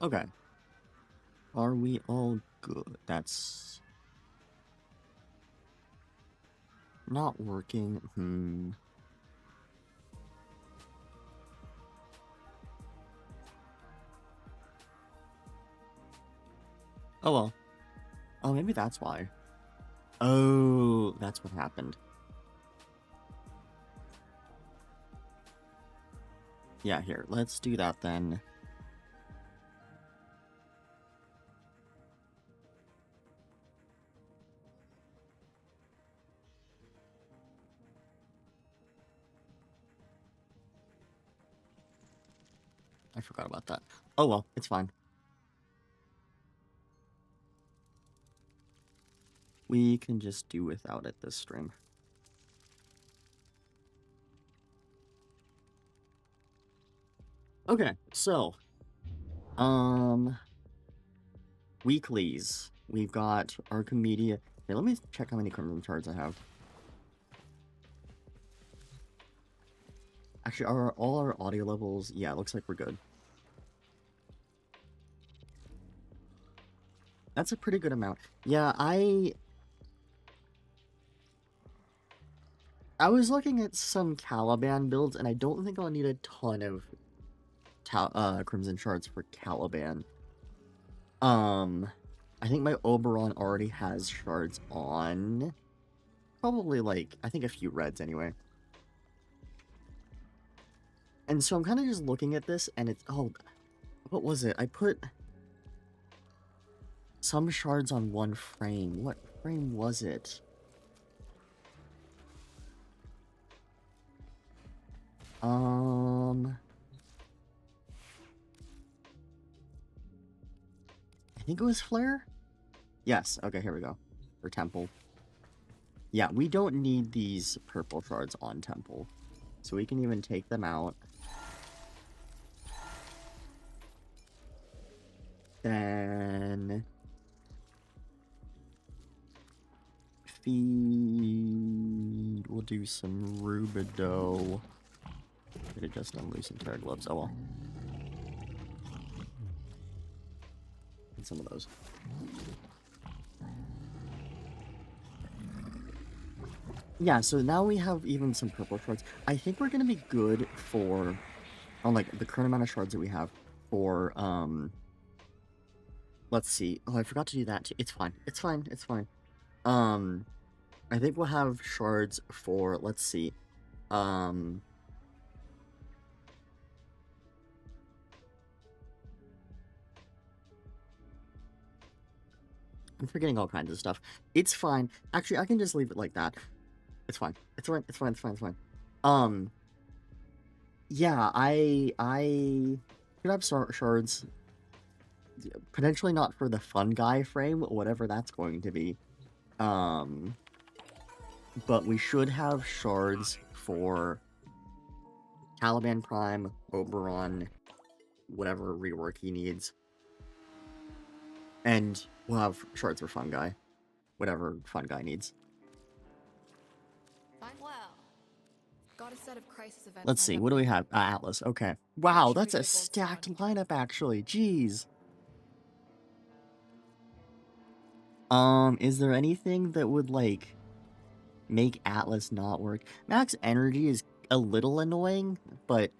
Okay. Are we all good? That's not working. Oh well. Oh, maybe that's why. Oh, that's what happened. Yeah, here. Let's do that then. I forgot about that. Oh well, it's fine. We can just do without it this stream. Okay, so weeklies. We've got archimedea. Hey, let me check how many crimson shards I have. Actually, are all our audio levels? Yeah, it looks like we're good. That's a pretty good amount. Yeah, I was looking at some Caliban builds, and I don't think I'll need a ton of crimson shards for Caliban. I think my Oberon already has shards on. Probably, like, I think a few reds anyway. And so I'm kind of just looking at this, and it's, oh, what was it? I put some shards on one frame. What frame was it? I think it was Flare? Yes, okay, here we go. For Temple. Yeah, we don't need these purple shards on Temple. So we can even take them out. Then... feed... We'll do some Rubidoux. Could have just done Lucent Terra Gloves, oh well. And some of those. Yeah, so now we have even some purple shards. I think we're gonna be good for, on like the current amount of shards that we have for, let's see. Oh, I forgot to do that too. It's fine. It's fine. It's fine. I think we'll have shards for, let's see. I'm forgetting all kinds of stuff. It's fine. Actually, I can just leave it like that. It's fine. It's fine. It's fine. It's fine. It's fine. Yeah, I could have shards. Potentially not for the fun guy frame, whatever that's going to be. But we should have shards for Caliban Prime, Oberon, whatever rework he needs. And we'll have shards for Fun Guy, whatever Fun Guy needs. Got a set of crisis events. Let's see, what do we have? Atlas, okay. Wow, that's a stacked lineup, actually. Jeez. Is there anything that would, like, make Atlas not work? Max Energy is a little annoying, but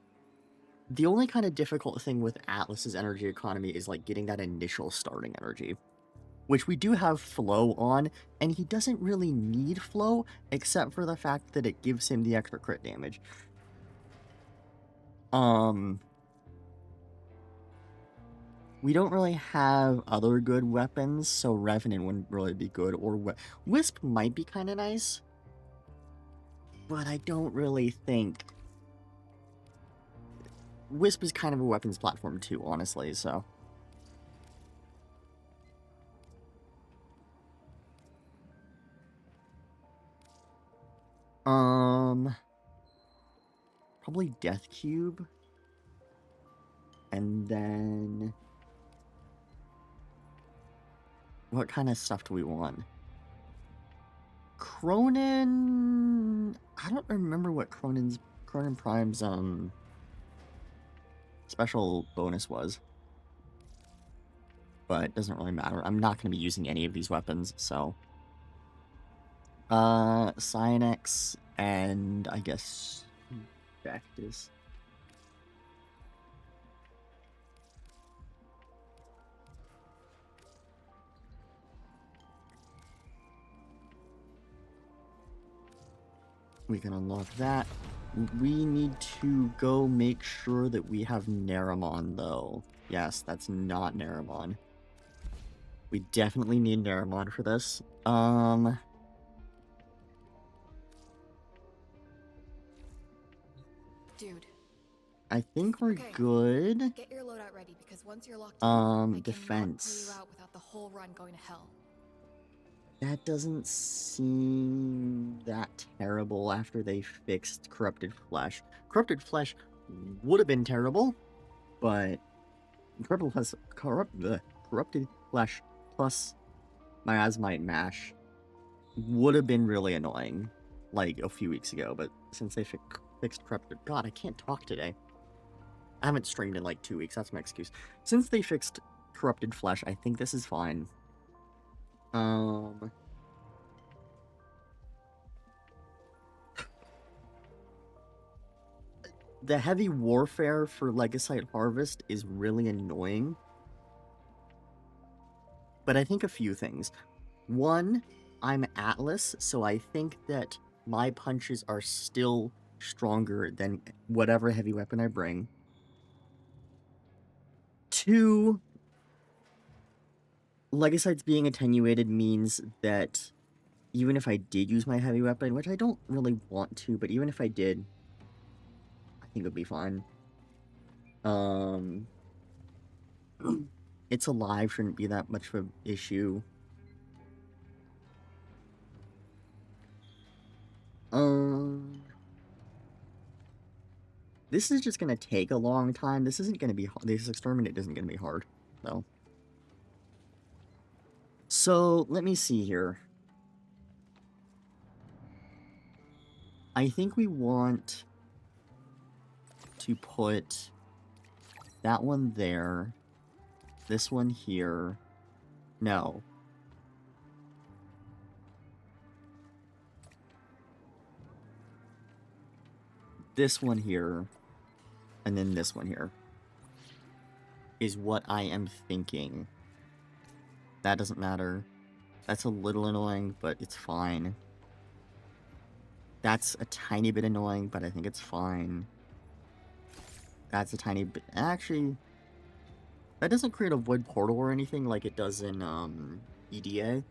the only kind of difficult thing with Atlas's energy economy is, like, getting that initial starting energy. Which we do have Flow on, and he doesn't really need Flow, except for the fact that it gives him the extra crit damage. We don't really have other good weapons, so Revenant wouldn't really be good, or Wisp might be kind of nice, but I don't really think... Wisp is kind of a weapons platform too, honestly, so... Probably Death Cube. And then... what kind of stuff do we want? Cronin... I don't remember what Cronin Prime's, special bonus was. but it doesn't really matter. I'm not going to be using any of these weapons, so... Cyanex, and I guess... Vectus. We can unlock that. We need to go make sure that we have Naramon, though. Yes, that's not Naramon. We definitely need Naramon for this. Dude. I think we're Okay. good. Get your loadout ready, because once you're locked in, I Defense. cannot clear you out without the whole run going to hell. That doesn't seem that terrible after they fixed Corrupted Flesh. Corrupted Flesh would have been terrible, but Corrupted Flesh plus Miasmite Mash would have been really annoying, like, a few weeks ago, but since they fixed Corrupted... God, I can't talk today. I haven't streamed in, like, 2 weeks, that's my excuse. Since they fixed Corrupted Flesh, I think this is fine. The heavy warfare for Legacite Harvest is really annoying. But I think a few things. One, I'm Atlas, so I think that my punches are still stronger than whatever heavy weapon I bring. Two, Legacites being attenuated means that even if I did use my heavy weapon, which I don't really want to, but even if I did, I think it would be fine. It's alive, shouldn't be that much of an issue. This is just gonna take a long time. This isn't gonna be... This exterminate isn't gonna be hard, though. So, let me see here. I think we want to put that one there, this one here. No. This one here, and then this one here, is what I am thinking. That doesn't matter. That's a little annoying, but it's fine. That's a tiny bit annoying, but I think it's fine. That's a tiny bit... Actually, that doesn't create a void portal or anything like it does in, EDA.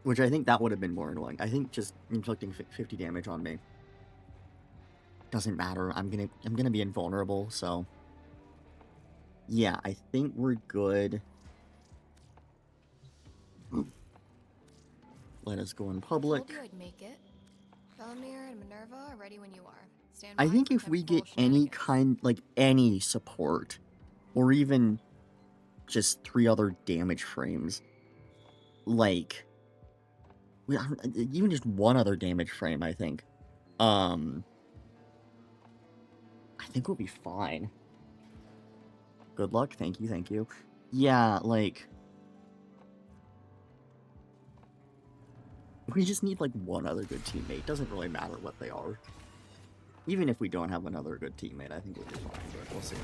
Which I think that would have been more annoying. I think just inflicting 50 damage on me doesn't matter. I'm gonna be invulnerable, so... Yeah, I think we're good. Let us go in public. Told you I'd make it. Bellamere and Minerva are ready when you are. Stand I by think for if we get temporal any shenanigans. kind, like, any support, or even just 3 other damage frames, like, even just 1 other damage frame, I think we'll be fine. Good luck, thank you, thank you. Yeah, like, we just need, like, 1 other good teammate. Doesn't really matter what they are. Even if we don't have another good teammate, I think we'll be fine, but we'll see.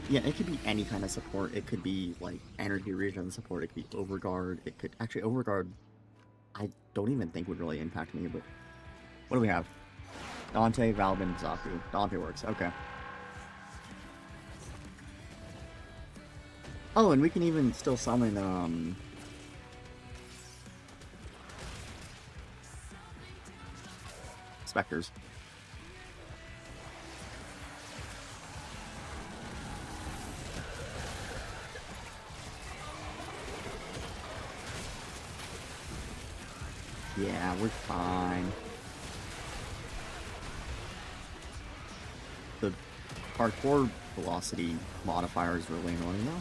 Yeah, it could be any kind of support. It could be, like, energy regen support. It could be overguard. It could... Actually, overguard, I don't even think would really impact me, but... What do we have? Dante, Valvin, Zaku. Dante works, okay. Oh, and we can even still summon, Spectres. Yeah, we're fine. The hardcore velocity modifier is really annoying though.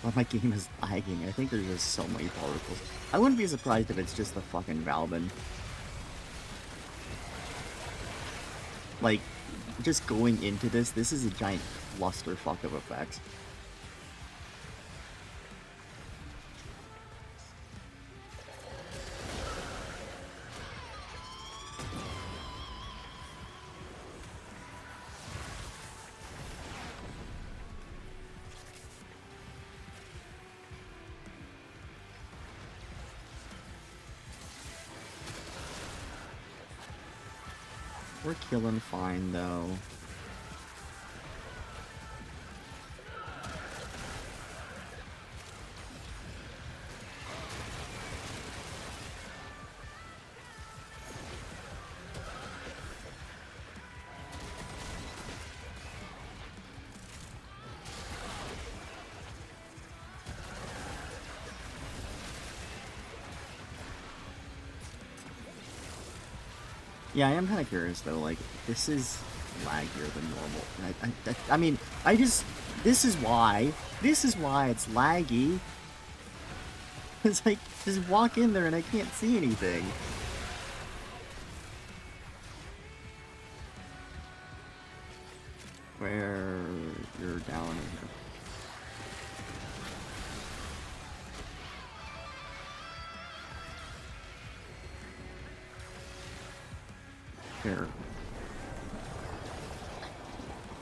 Or my game is lagging. I think there's just so many particles. I wouldn't be surprised if it's just the fucking Valbin. Like, just going into this is a giant clusterfuck of effects. We're killing fine, though. Yeah, I am kind of curious, though. Like, this is laggier than normal. I mean, this is why it's laggy. It's like, just walk in there and I can't see anything. Where you're down in here. Here.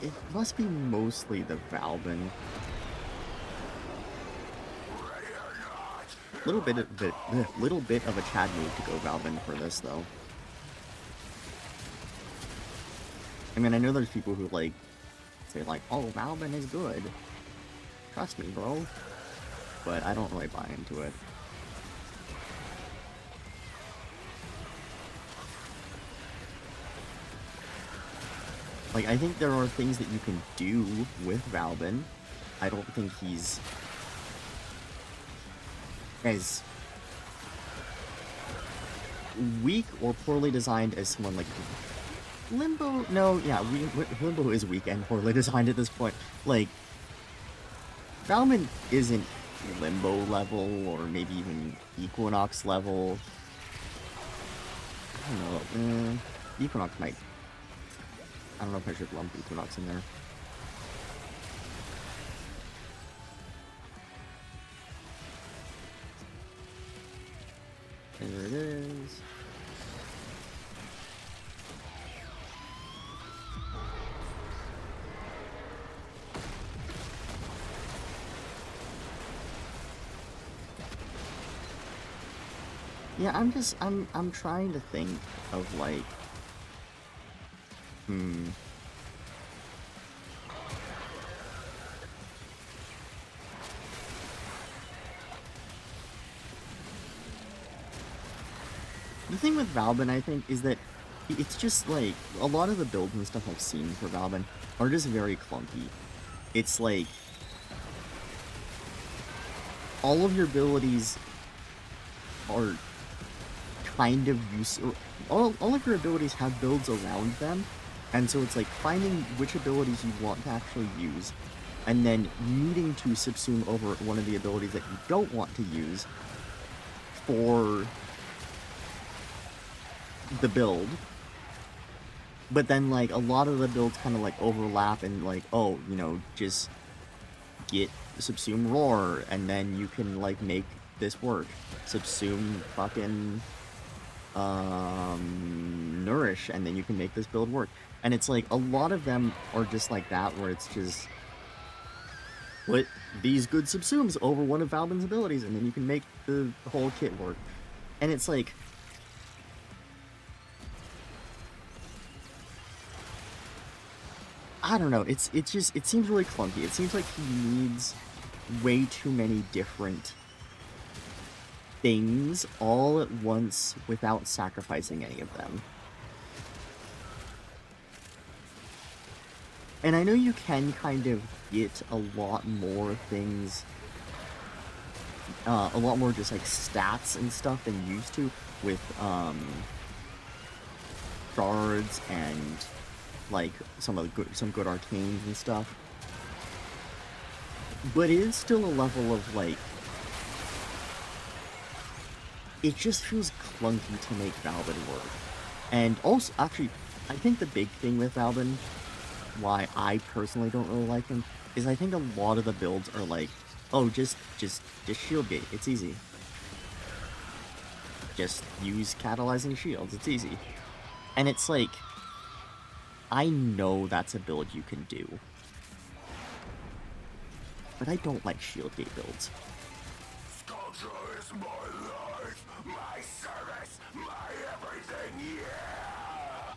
It must be mostly the Valbin. Little bit of a Chad move to go Valbin for this, though. I mean, I know there's people who like say like, "Oh, Valbin is good. Trust me, bro." But I don't really buy into it. Like, I think there are things that you can do with Valbin. I don't think he's as weak or poorly designed as someone like Limbo. No, yeah, Limbo is weak and poorly designed at this point. Like, Valbin isn't Limbo level or maybe even Equinox level. I don't know. Equinox might. I don't know if I should lump Equinox in there. There it is. Yeah, I'm trying to think of like, The thing with Valbin, I think, is that it's just like, a lot of the builds and stuff I've seen for Valbin are just very clunky. It's like, all of your abilities are kind of useful. All of your abilities have builds around them, and so it's like finding which abilities you want to actually use, and then needing to subsume over one of the abilities that you don't want to use for the build. But then, like, a lot of the builds kind of like overlap and like, oh, you know, just get subsume roar and then you can like make this work. Subsume fucking nourish and then you can make this build work. And it's like a lot of them are just like that, where it's just put these good subsumes over one of Valbin's abilities and then you can make the whole kit work. And it's like, I don't know, it seems really clunky. It seems like he needs way too many different things all at once without sacrificing any of them. And I know you can kind of get a lot more things, a lot more just like stats and stuff than you used to with shards and like some good arcanes and stuff. But it is still a level of, like, it just feels clunky to make Valbin work. And also, actually, I think the big thing with Valbin, why I personally don't really like him, is I think a lot of the builds are like, oh, just shield gate, it's easy. Just use catalyzing shields, it's easy. And it's like, I know that's a build you can do. But I don't like shield gate builds. Sculpture is my life, my service, my everything, yeah!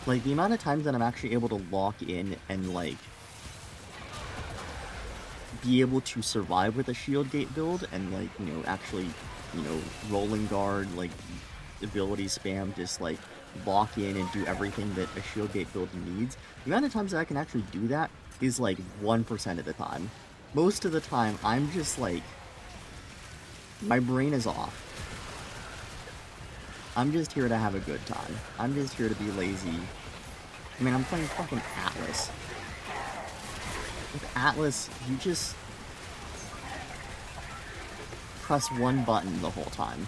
Like, the amount of times that I'm actually able to lock in and, like, be able to survive with a shield gate build and, like, you know, actually, you know, rolling guard, like, ability spam, just, like, lock in and do everything that a shield gate build needs. The amount of times that I can actually do that is, like, 1% of the time. Most of the time, I'm just, like, my brain is off. I'm just here to have a good time. I'm just here to be lazy. I mean, I'm playing fucking Atlas. With Atlas, you just press one button the whole time.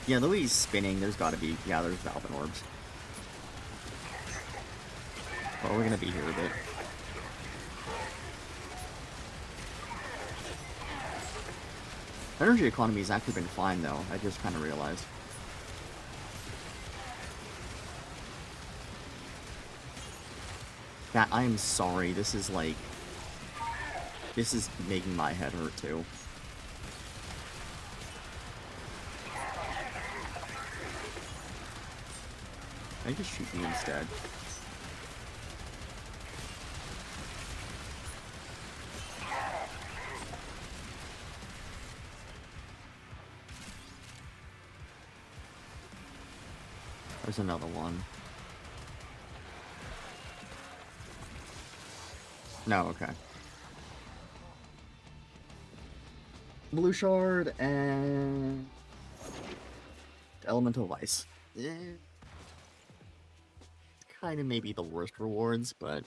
Yeah, the way he's spinning, there's gotta be, yeah, there's Valvin Orbs. Well, we're gonna be here a bit. Energy economy has actually been fine, though. I just kind of realized. That, I am sorry. This is, like... This is making my head hurt, too. Can I just shoot you instead? There's another one. No, okay. Blue shard and elemental vice. Kind of maybe the worst rewards, but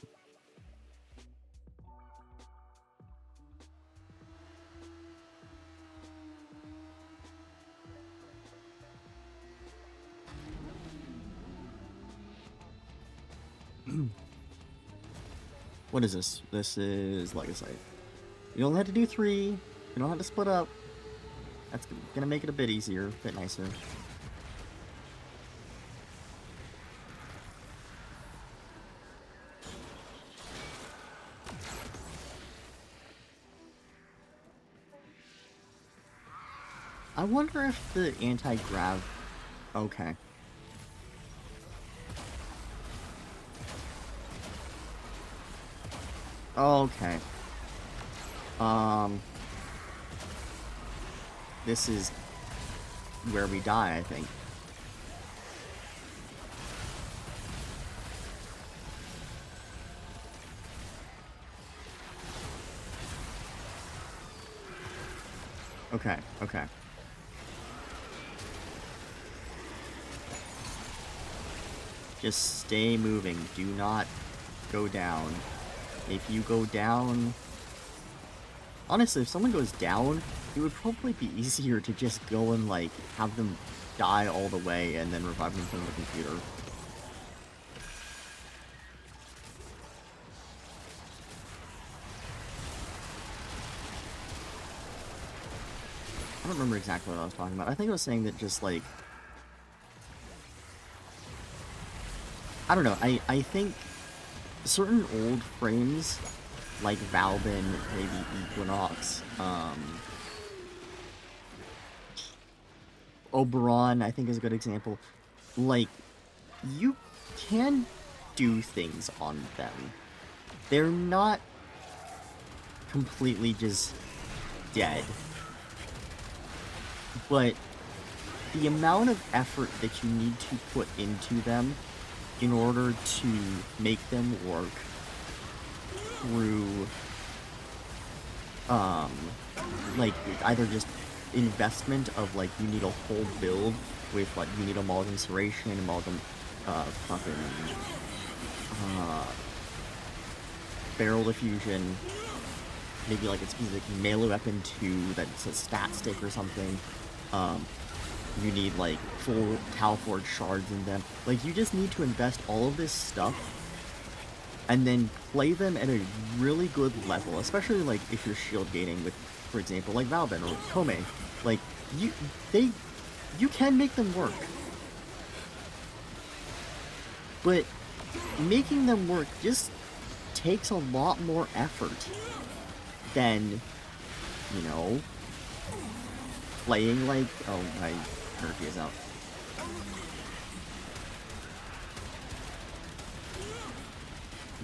what is this? This is Legacy. You only have to do 3. You don't have to split up. That's gonna make it a bit easier, a bit nicer. I wonder if the anti-grav... Okay. Okay. This is where we die, I think. Okay, okay. Just stay moving. Do not go down. If you go down... Honestly, if someone goes down, it would probably be easier to just go and, like, have them die all the way and then revive them from the computer. I don't remember exactly what I was talking about. I think I was saying that just, like... I don't know, I think certain old frames, like Valbin, maybe Equinox, Oberon, I think is a good example. Like, you can do things on them. They're not completely just dead. But the amount of effort that you need to put into them in order to make them work through um, like, either just investment of, like, you need a whole build with, like, you need amalgam serration, amalgam, fucking, uh, barrel diffusion, maybe, like, a specific melee weapon too, that's a stat stick or something, you need, like, full Tau Forge shards in them. Like, you just need to invest all of this stuff and then play them at a really good level, especially, like, if you're shield gaining with, for example, like Valben or Kome. Like, you can make them work. But making them work just takes a lot more effort than, you know, playing like... Oh, my energy is out.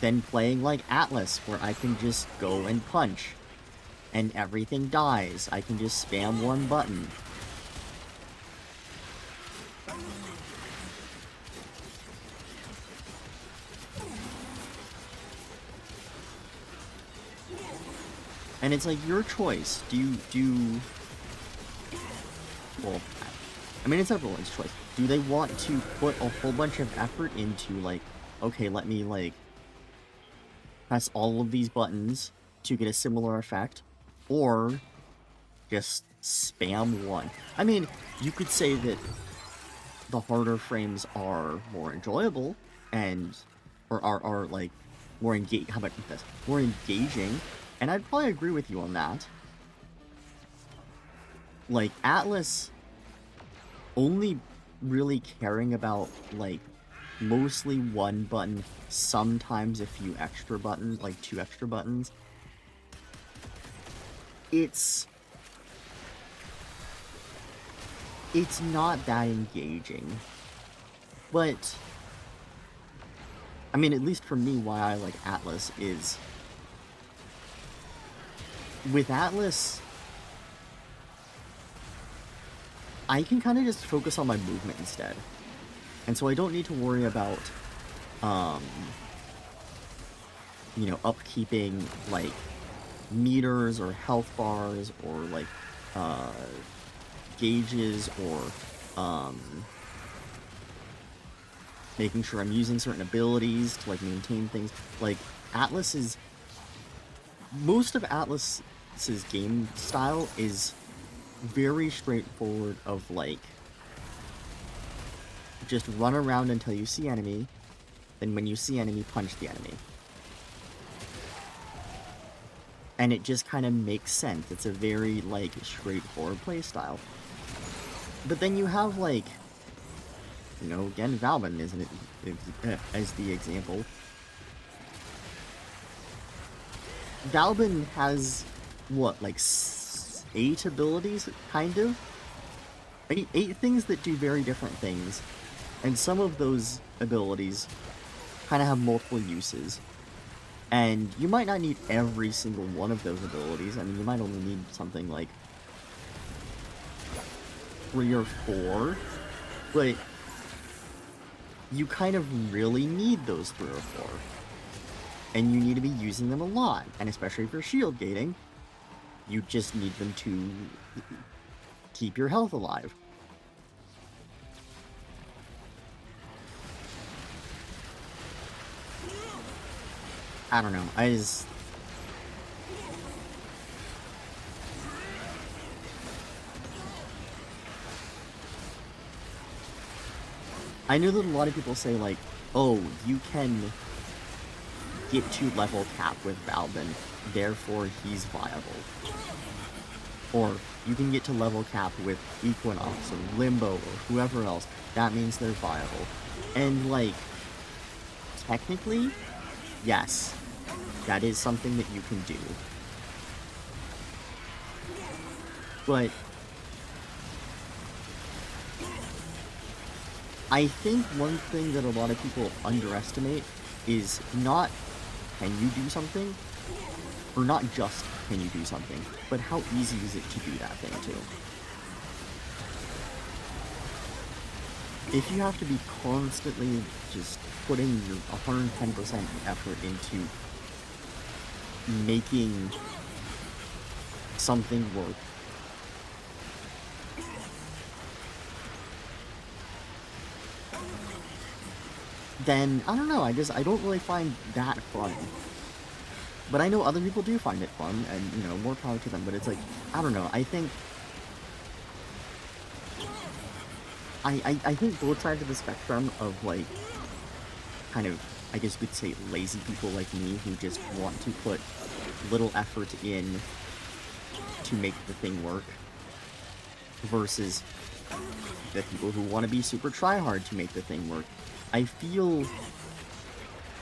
Than playing like Atlas, where I can just go and punch, and everything dies. I can just spam one button. And it's like your choice. Well, I mean, it's everyone's choice. Do they want to put a whole bunch of effort into, like, okay, let me, like, press all of these buttons to get a similar effect, or just spam one? I mean, you could say that the harder frames are more enjoyable, and, or are like, more engaging. How about this? More engaging, and I'd probably agree with you on that. Like, Atlas only really caring about, like, mostly one button, sometimes a few extra buttons, like 2 extra buttons. It's not that engaging. But, I mean, at least for me, why I like Atlas is, with Atlas, I can kind of just focus on my movement instead. And so I don't need to worry about, you know, upkeeping, like, meters or health bars or, like, gauges or, making sure I'm using certain abilities to, like, maintain things. Like, most of Atlas's game style is very straightforward of, like, just run around until you see enemy, then when you see enemy, punch the enemy. And it just kind of makes sense. It's a very, like, straightforward playstyle. But then you have, like, you know, again, Valben isn't it, as the example. Valben has, what, like, 8 abilities, kind of? 8 things that do very different things. And some of those abilities kind of have multiple uses. And you might not need every single one of those abilities. I mean, you might only need something like 3 or 4. But you kind of really need those 3 or 4. And you need to be using them a lot. And especially if you're shield gating, you just need them to keep your health alive. I don't know, I know that a lot of people say, like, oh, you can get to level cap with Valben, therefore he's viable. Or, you can get to level cap with Equinox or Limbo or whoever else, that means they're viable. And, like, technically, yes, that is something that you can do. But I think one thing that a lot of people underestimate is not can you do something, or not just can you do something, but how easy is it to do that thing too. If you have to be constantly just putting your 110% effort into making something work, then I don't know, I don't really find that fun. But I know other people do find it fun, and, you know, more power to them, but it's like, I don't know, I think I think both sides of the spectrum of, like, kind of, I guess you could say, lazy people like me who just want to put little effort in to make the thing work, versus the people who want to be super try-hard to make the thing work. I feel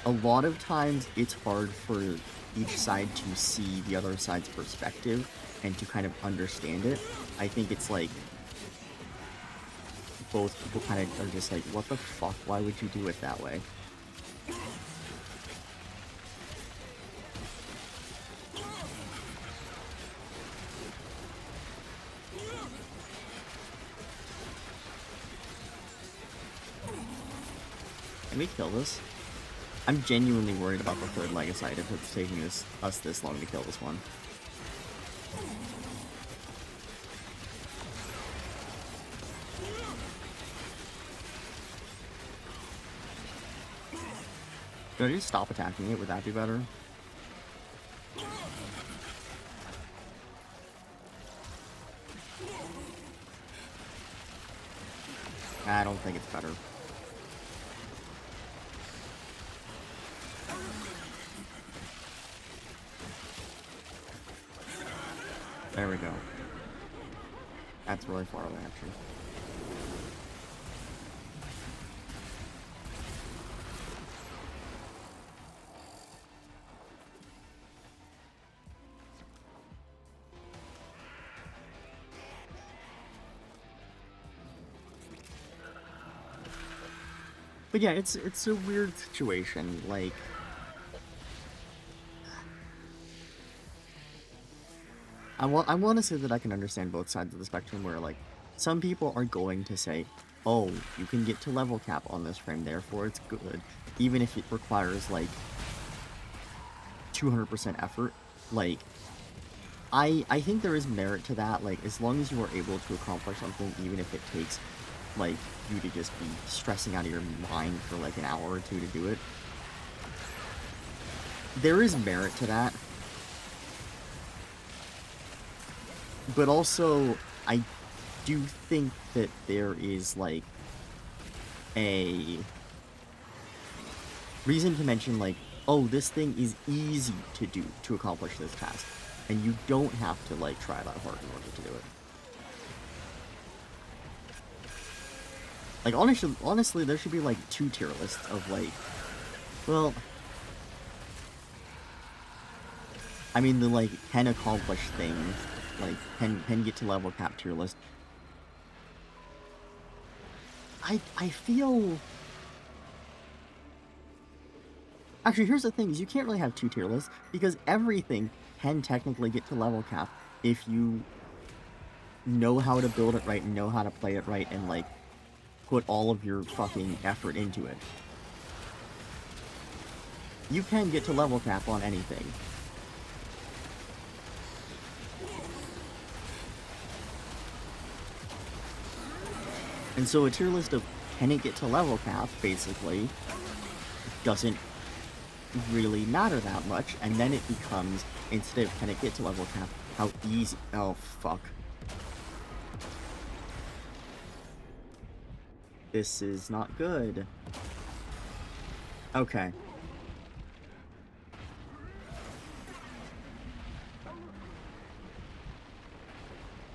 a lot of times it's hard for each side to see the other side's perspective and to kind of understand it. I think it's like both people kind of are just like, what the fuck, why would you do it that way? Can we kill this? I'm genuinely worried about the third Legicite if it's taking us this long to kill this one. Should I just stop attacking it? Would that be better? I don't think it's better. There we go. That's really far away, actually. But yeah, it's a weird situation, like... I want to say that I can understand both sides of the spectrum where, like, some people are going to say, oh, you can get to level cap on this frame, therefore it's good, even if it requires, like, 200% effort. Like, I think there is merit to that, like, as long as you are able to accomplish something, even if it takes, like, you to just be stressing out of your mind for, like, an hour or two to do it. There is merit to that. But also, I do think that there is, like, a reason to mention, like, oh, this thing is easy to do, to accomplish this task. And you don't have to, like, try that hard in order to do it. Like, honestly, there should be, like, 2 tier lists of, like, well... I mean, the, like, can accomplish things, like, can get to level cap tier list. I feel... Actually, here's the thing, is you can't really have 2 tier lists, because everything can technically get to level cap if you know how to build it right, and know how to play it right, and, like, put all of your fucking effort into it. You can get to level cap on anything. And so a tier list of can it get to level cap, basically, doesn't really matter that much, and then it becomes, instead of can it get to level cap, how easy... Oh, fuck. This is not good. Okay.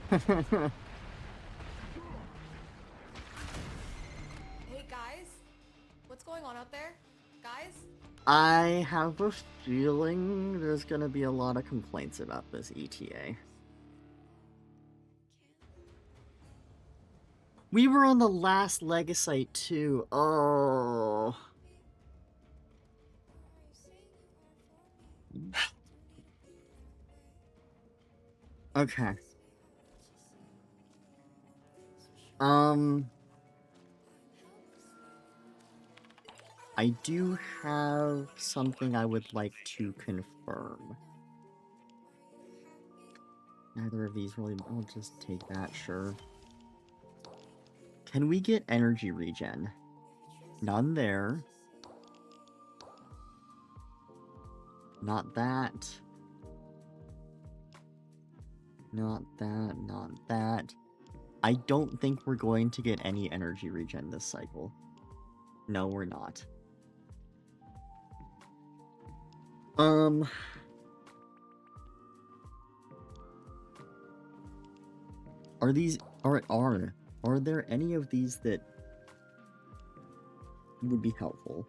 Hey guys, what's going on out there? Guys? I have a feeling there's gonna be a lot of complaints about this ETA. We were on the last Legicite too. Oh. Okay. I do have something I would like to confirm. Neither of these really... I'll just take that, sure. Can we get energy regen? None there. Not that. Not that, not that. I don't think we're going to get any energy regen this cycle. No, we're not. Are these... Are there any of these that would be helpful?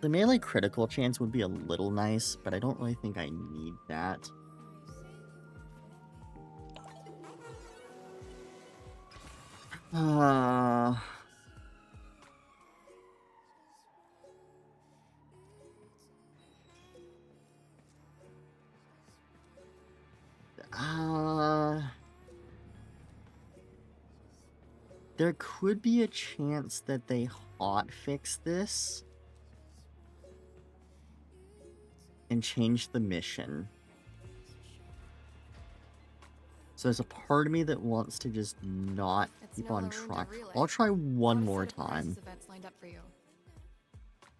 The melee critical chance would be a little nice, but I don't really think I need that. There could be a chance that they hotfix this and change the mission. So there's a part of me that wants to just not keep on trying. I'll try one more time. Events lined up for you.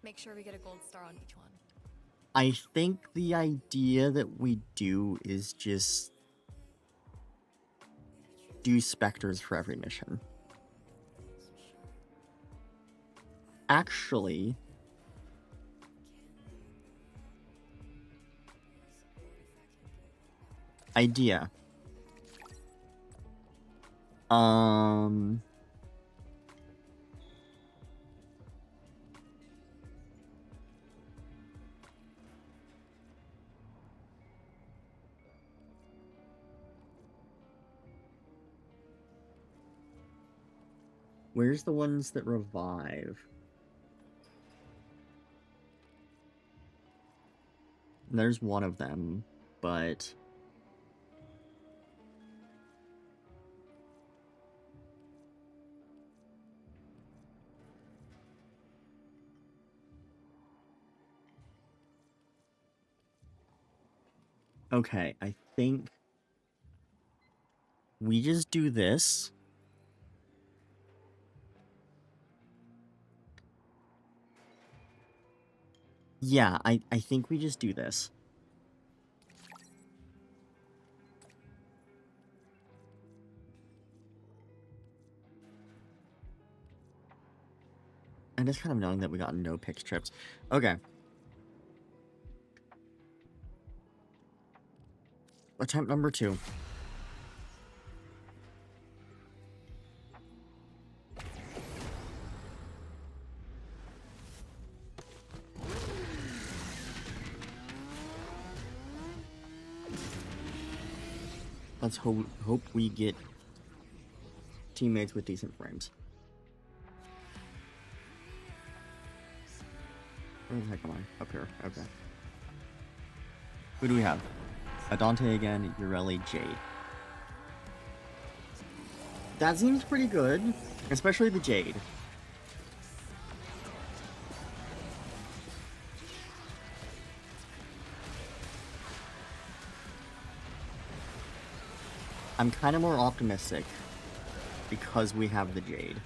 Make sure we get a gold star on each one. I think the idea that we do is just do specters for every mission. Actually, idea. Where's the ones that revive? There's one of them, but... Okay, I think we just do this. Yeah, I think we just do this. And it's kind of knowing that we got no pick trips. Okay. Attempt number 2. Let's hope we get teammates with decent frames. Where the heck am I? Up here. Okay. Who do we have? Adante again, Ureli, Jade. That seems pretty good, especially the Jade. I'm kind of more optimistic because we have the Jade.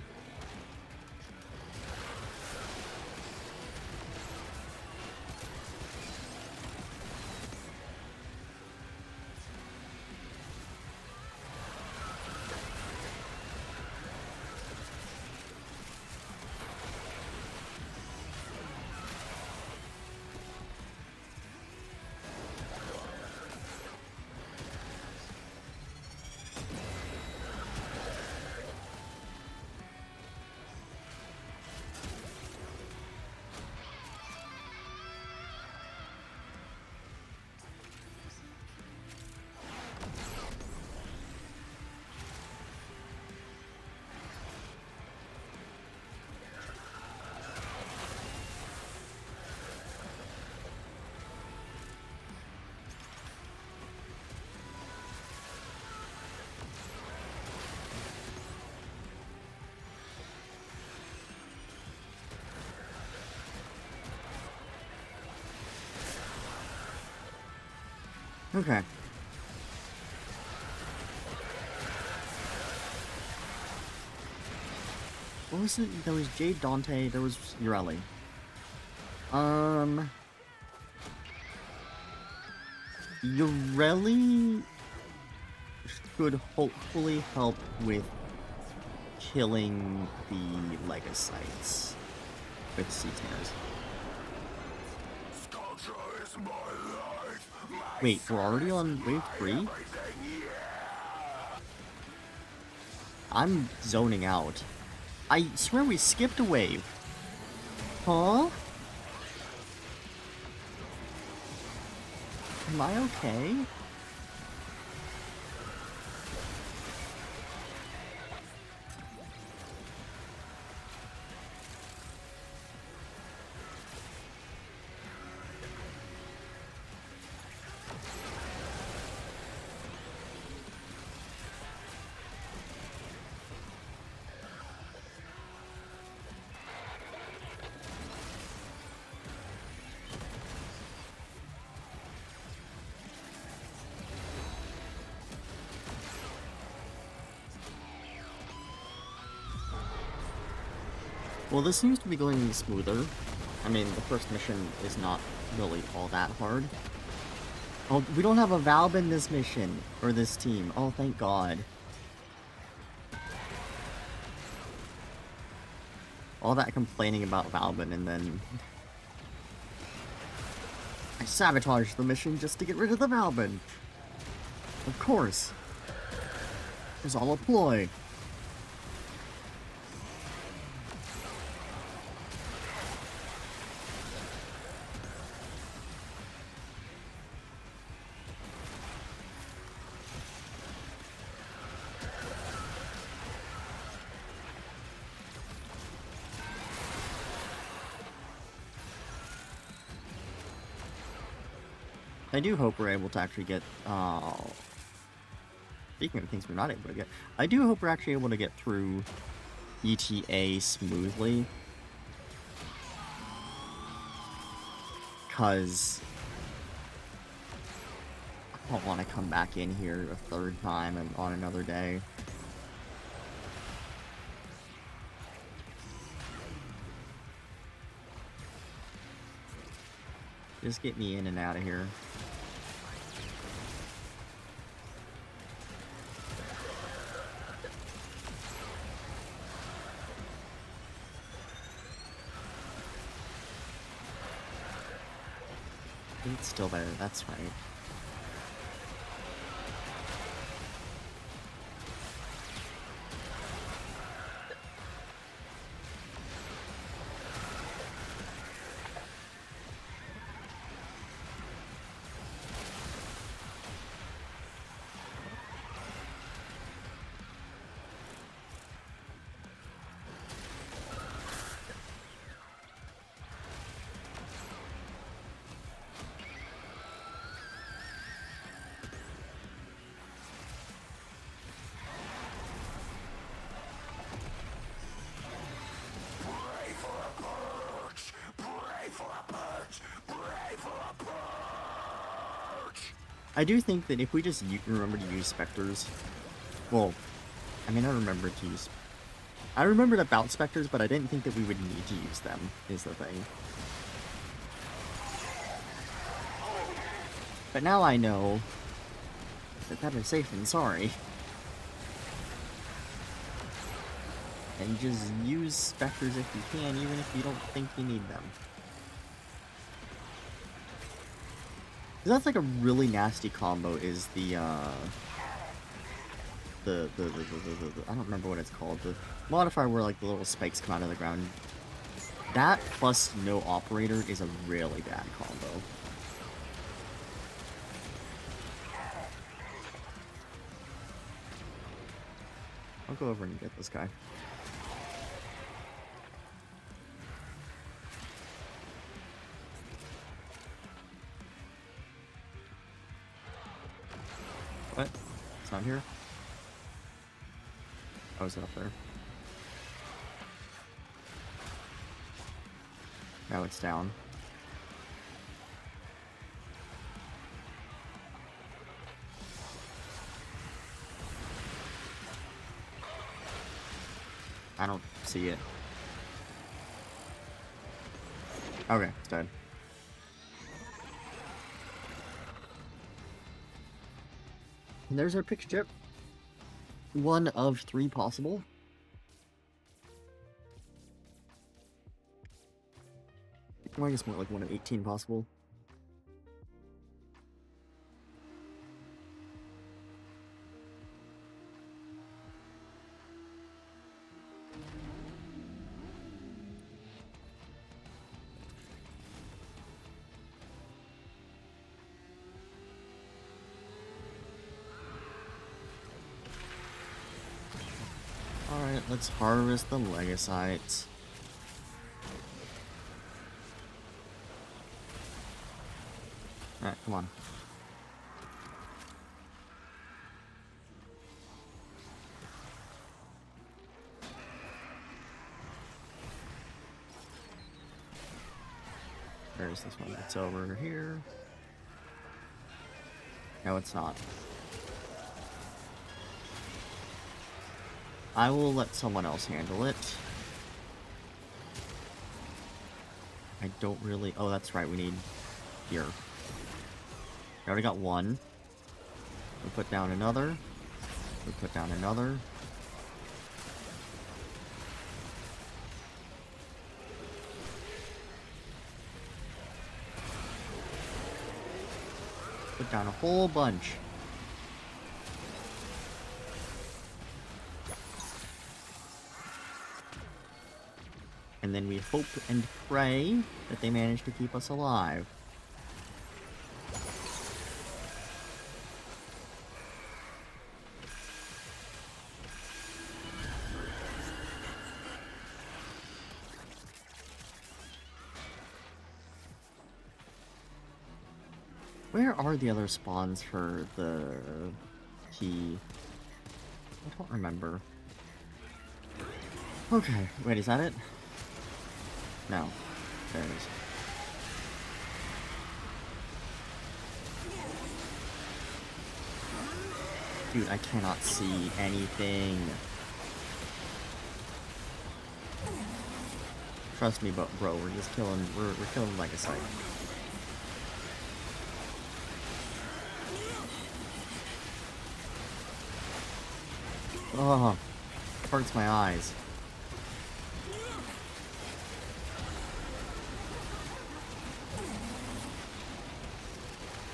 Okay. What was it? There was Jade, Dante, there was Urelli. Urelli should hopefully help with killing the Legocytes with sea snares. Sculpture is my life, my Wait, we're already on wave 3? everything, yeah. I'm zoning out. I swear we skipped a wave. Huh? Am I okay? Well, this seems to be going smoother. I mean, the first mission is not really all that hard. Oh, we don't have a Valve in this mission, or this team. Oh, thank God. All that complaining about Valvin, and then I sabotaged the mission just to get rid of the Valvin. Of course. It was all a ploy. I do hope we're able to actually get, speaking of things we're not able to get, I do hope we're actually able to get through ETA smoothly. Because I don't want to come back in here a third time and on another day. Just get me in and out of here. It's still there, that's right. I do think that if we just remember to use Spectres, well, I mean, I remembered about Spectres, but I didn't think that we would need to use them, is the thing. But now I know that better safe than sorry. And just use Spectres if you can, even if you don't think you need them. That's like a really nasty combo, is the I don't remember what it's called, the modifier where like the little spikes come out of the ground. That plus no operator is a really bad combo. I'll go over and get this guy. What? It's not here? Oh, is it up there? Now it's down. see it. Okay, it's dead. And there's our picture chip. 1 of 3 possible. Well, I guess more like 1 of 18 possible. Alright, let's harvest the legocites. Alright, come on. Where's this one? It's over here. No, it's not. I will let someone else handle it. I don't really... Oh, that's right, we need... Here. I already got 1. We put down another. We put down another. Put down a whole bunch. And then we hope and pray that they manage to keep us alive. Where are the other spawns for the key? I don't remember. Okay, wait, is that it? No. There it is. Dude, I cannot see anything. Trust me, bro, we're just killing, we're killing Legocite. Oh, it hurts my eyes.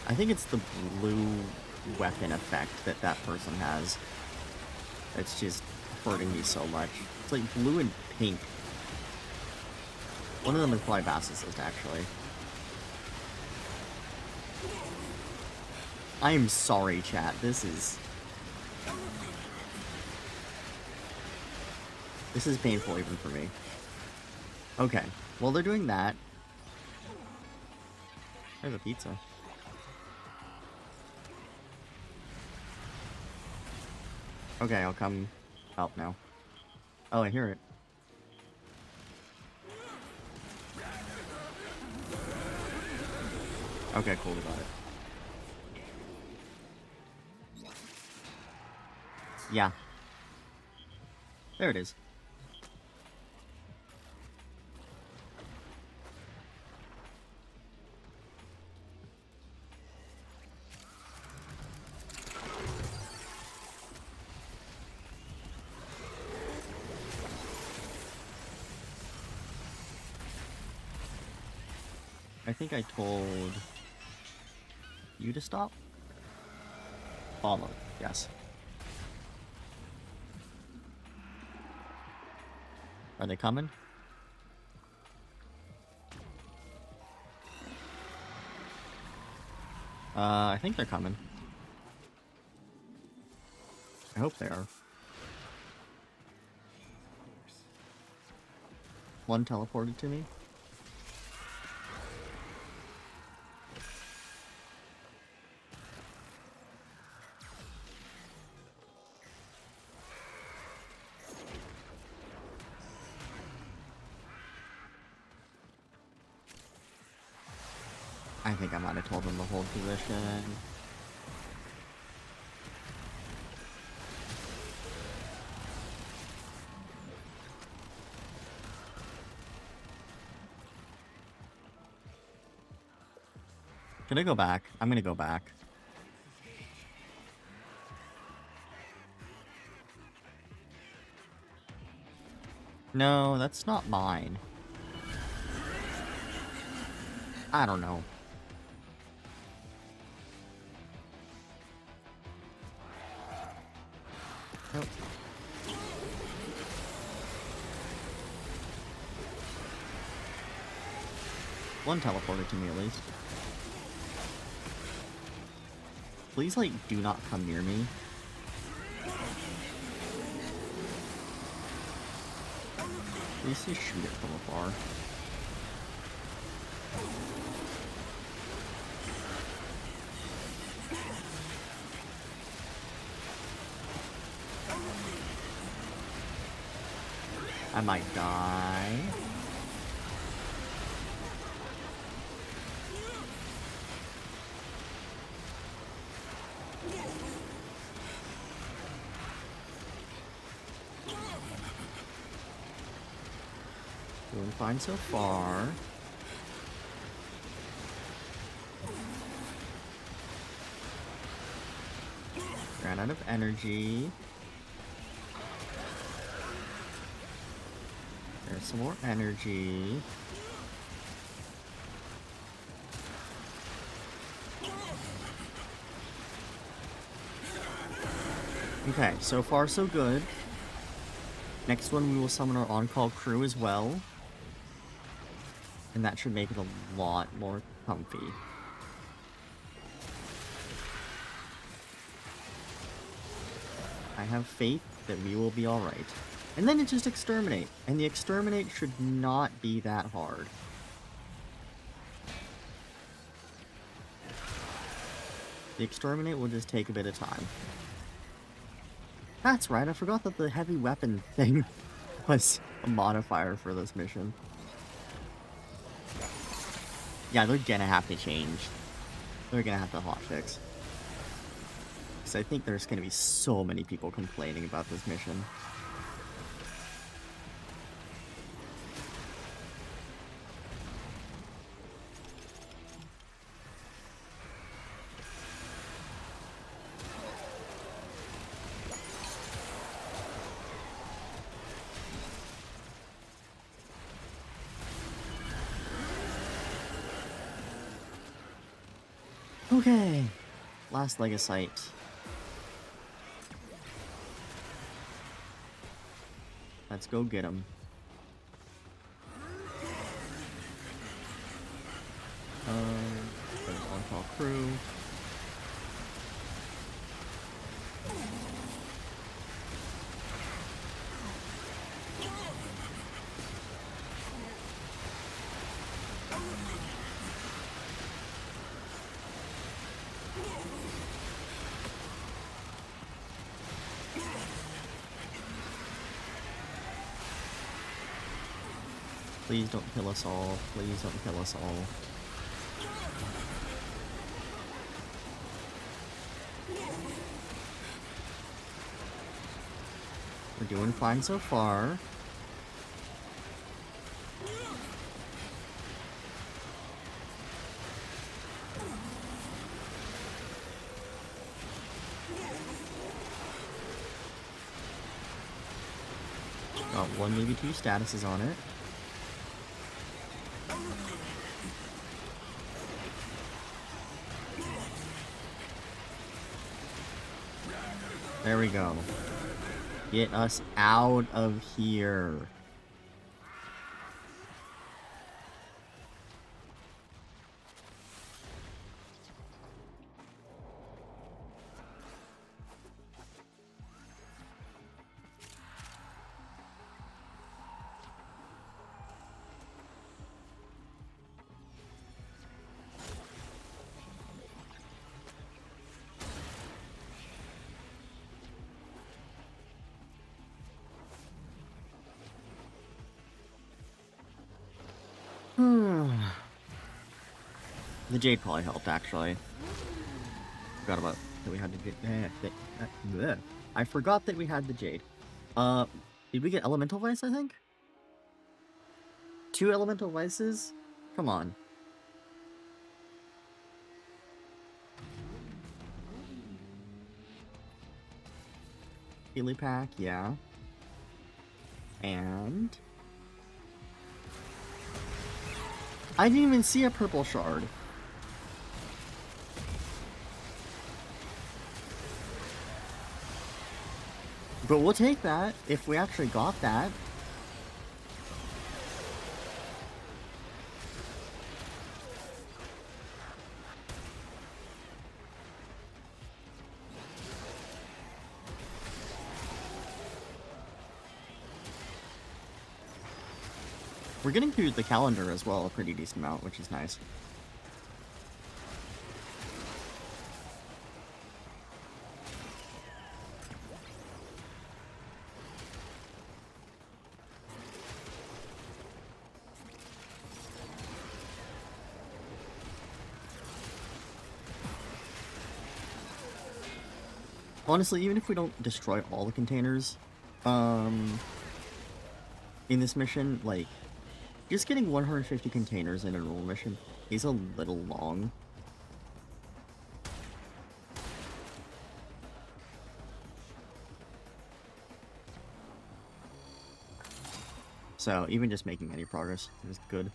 I think it's the blue weapon effect that that person has. It's just hurting me so much. It's like blue and pink. One of them is probably basilisk, actually. I am sorry, chat. This is painful even for me. Okay, well, they're doing that. There's a pizza. Okay, I'll come help now. Oh, I hear it. Okay, cool, we got it. Yeah. There it is. I think I told you to stop? Follow, yes. Are they coming? I think they're coming. I hope they are. One teleported to me. I think I might have told them to hold position. Can I go back? I'm gonna go back. No, that's not mine. I don't know. Nope. One teleported to me at least. Please, like, do not come near me. Please just shoot it from afar. I might die. Doing fine so far. Ran out of energy. There's some more energy. Okay, so far so good. Next one, we will summon our on-call crew as well. And that should make it a lot more comfy. I have faith that we will be alright. And then it's just exterminate. And the exterminate should not be that hard. The exterminate will just take a bit of time. That's right, I forgot that the heavy weapon thing was a modifier for this mission. Yeah, they're gonna have to change. They're gonna have to hotfix. Because I think there's gonna be so many people complaining about this mission. Okay, last Legasite. Let's go get him. On-call crew. Please don't kill us all. Please don't kill us all. We're doing fine so far. Got one, maybe two statuses on it. There we go. Get us out of here. The Jade probably helped, actually. Forgot about that we had the Jade. I forgot that we had the Jade. Did we get Elemental Vice, I think? 2 Elemental Vices? Come on. Healy pack, yeah. And I didn't even see a purple shard. But we'll take that if we actually got that. We're getting through the calendar as well a pretty decent amount, which is nice. Honestly, even if we don't destroy all the containers, in this mission, like, just getting 150 containers in a normal mission is a little long. So, even just making any progress is good.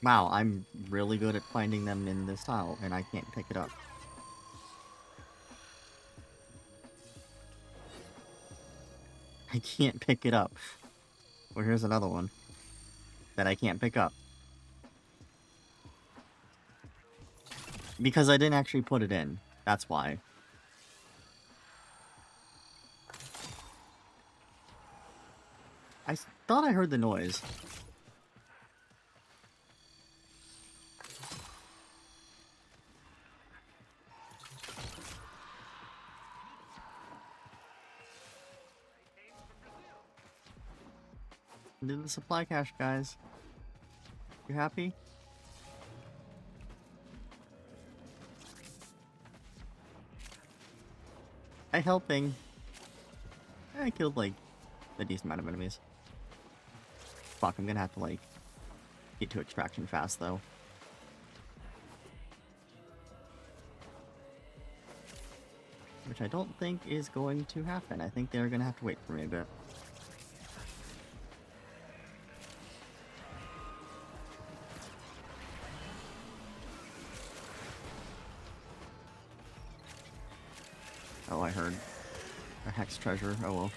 Wow, I'm really good at finding them in this tile, and I can't pick it up. I can't pick it up. Well, here's another one that I can't pick up. Because I didn't actually put it in. That's why. I thought I heard the noise. Did the supply cache, guys. You happy? I helping. I killed, like, a decent amount of enemies. Fuck, I'm gonna have to, like, get to extraction fast, though. Which I don't think is going to happen. I think they're gonna have to wait for me a bit. Oh, I heard a hex treasure. Oh well.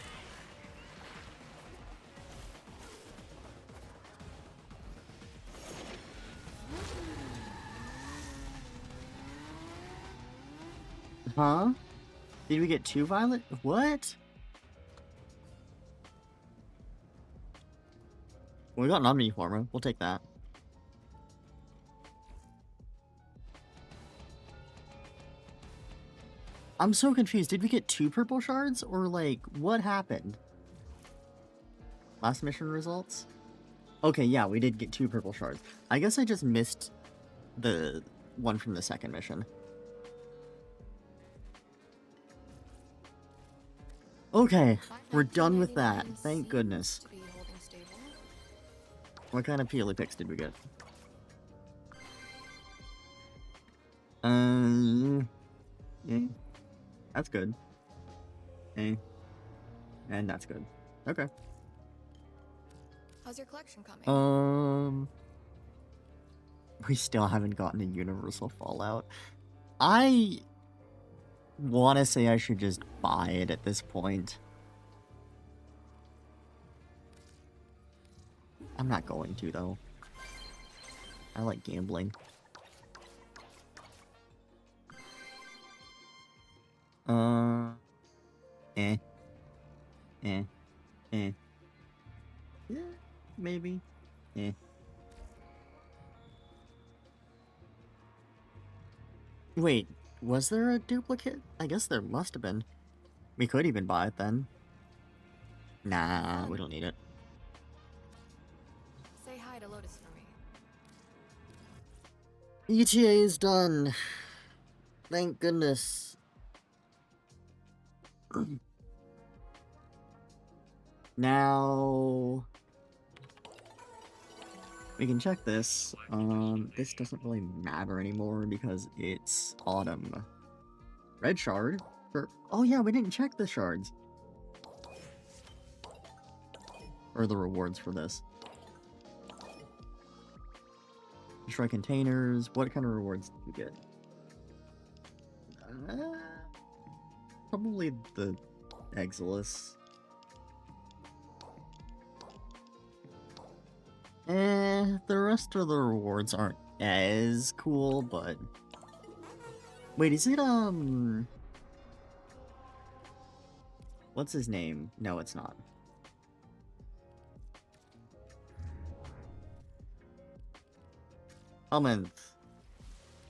Huh? Did we get 2 violet? What? Well, we got an omni former. We'll take that. I'm so confused. Did we get 2 purple shards? Or, like, what happened? Last mission results? Okay, yeah, we did get 2 purple shards. I guess I just missed the one from the second mission. Okay, we're done with that. Thank goodness. To be holding stable. What kind of peely picks did we get? Yeah. That's good. Eh. And that's good. Okay. How's your collection coming? We still haven't gotten a universal Fallout. I want to say I should just buy it at this point. I'm not going to, though. I like gambling. Eh. Eh. Eh. Yeah, maybe. Eh. Wait, was there a duplicate? I guess there must have been. We could even buy it then. Nah, we don't need it. Say hi to Lotus for me. ETA is done. Thank goodness. Now we can check this. This doesn't really matter anymore because it's autumn. Red shard. Oh yeah, we didn't check the shards. Or the rewards for this. Destroy containers. What kind of rewards did we get? Probably the Exilus. The rest of the rewards aren't as cool, but... Wait, is it, what's his name? No, it's not. Helminth.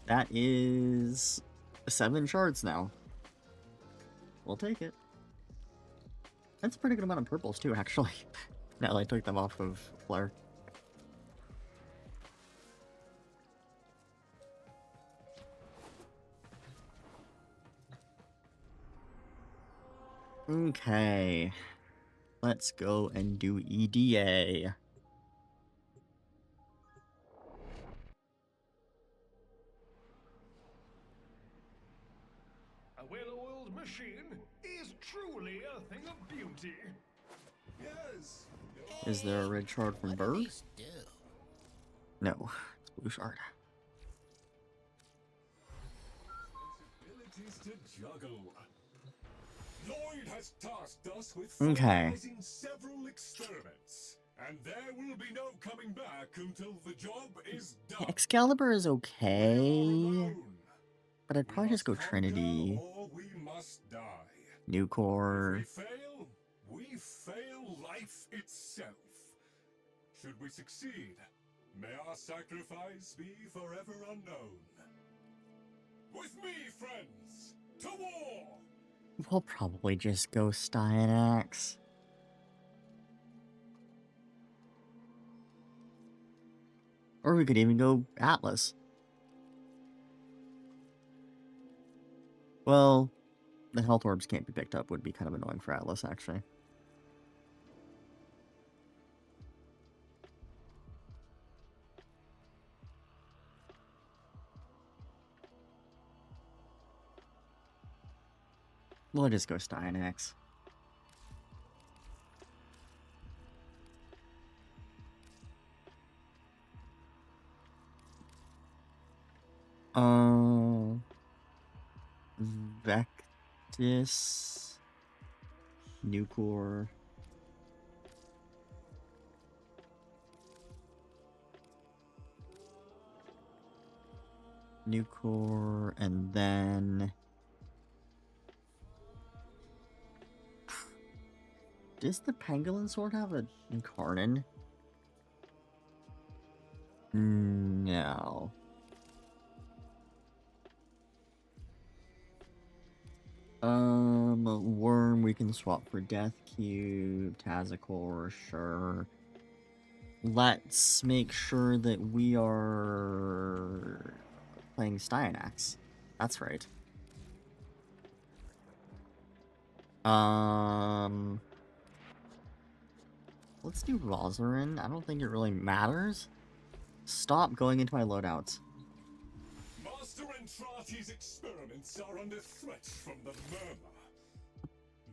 That is 7 shards now. We'll take it. That's a pretty good amount of purples too, actually. Now that I took them off of Flare. Okay. Let's go and do EDA. A well-oiled machine is truly a thing of beauty. Yes. Is there a red shard from Bird? No, it's blue shard. Abilities to juggle. Lloyd has tasked us with Okay. finalizing several experiments, and there will be no coming back until the job is done. Excalibur is We are okay, alone. but I'd We probably just must go conquer Trinity, or we must die. New If Core. we fail life itself. Should we succeed, may our sacrifice be forever unknown. With me, friends, to war! We'll probably just go Styanax. Or we could even go Atlas. Well, the health orbs can't be picked up would be kind of annoying for Atlas, actually. We'll just go Styanax. Vectis, Nucor. Nucor, and then... Does the Pangolin Sword have a Incarnon? No. Worm we can swap for Death Cube, Tazakor, sure. Let's make sure that we are playing Styanax. That's right. Let's do Rosarin. I don't think it really matters. Stop going into my loadouts. Master Entrati's experiments are under threat from the Murmur.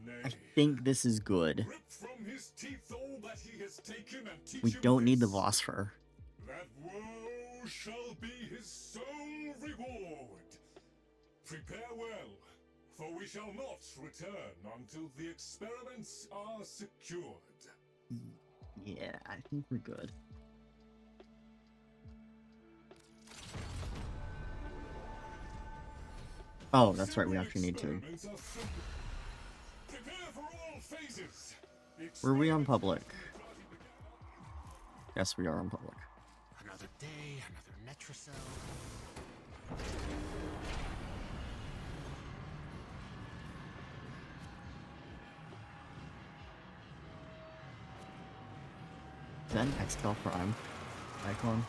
Nay, I think this is good. rip from his teeth all that he has taken and teach We him don't need the this, Vosper. that woe shall be his sole reward. Prepare well, for we shall not return until the experiments are secured. Yeah, I think we're good. Oh, that's right, we actually need to. Experiments are simple. Prepare for all phases. The Were we on experiments public? began. Yes, we are on public. Another day, another Metrocell. Is that an Excal Prime icon?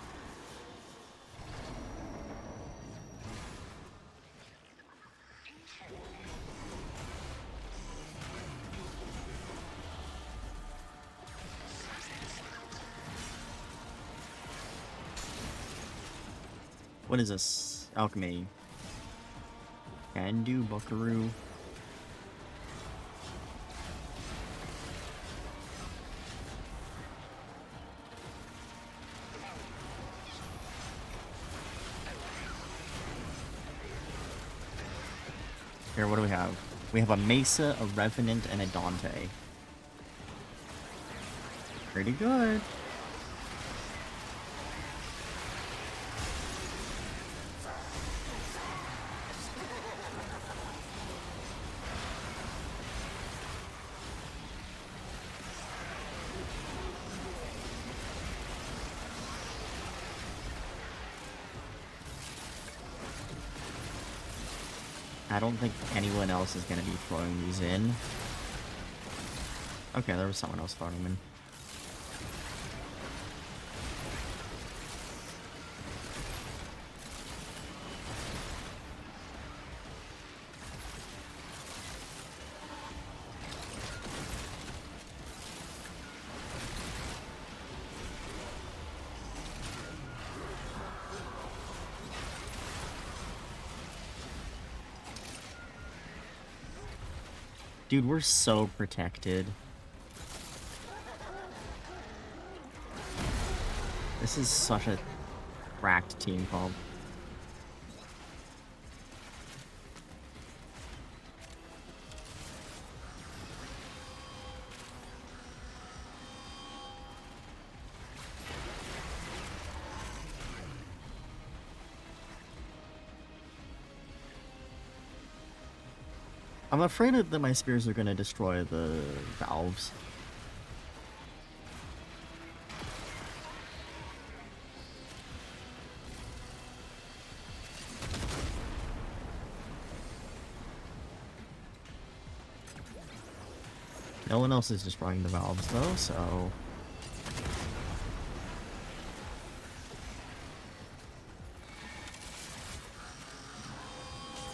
What is this? Alchemy. Can do, buckaroo. Here, what do we have? We have a Mesa, a Revenant, and a Dante. Pretty good. I don't think anyone else is going to be throwing these in. Okay, there was someone else throwing them in. Dude, we're so protected. This is such a cracked team comp. I'm afraid that my spears are going to destroy the valves. No one else is destroying the valves though, so...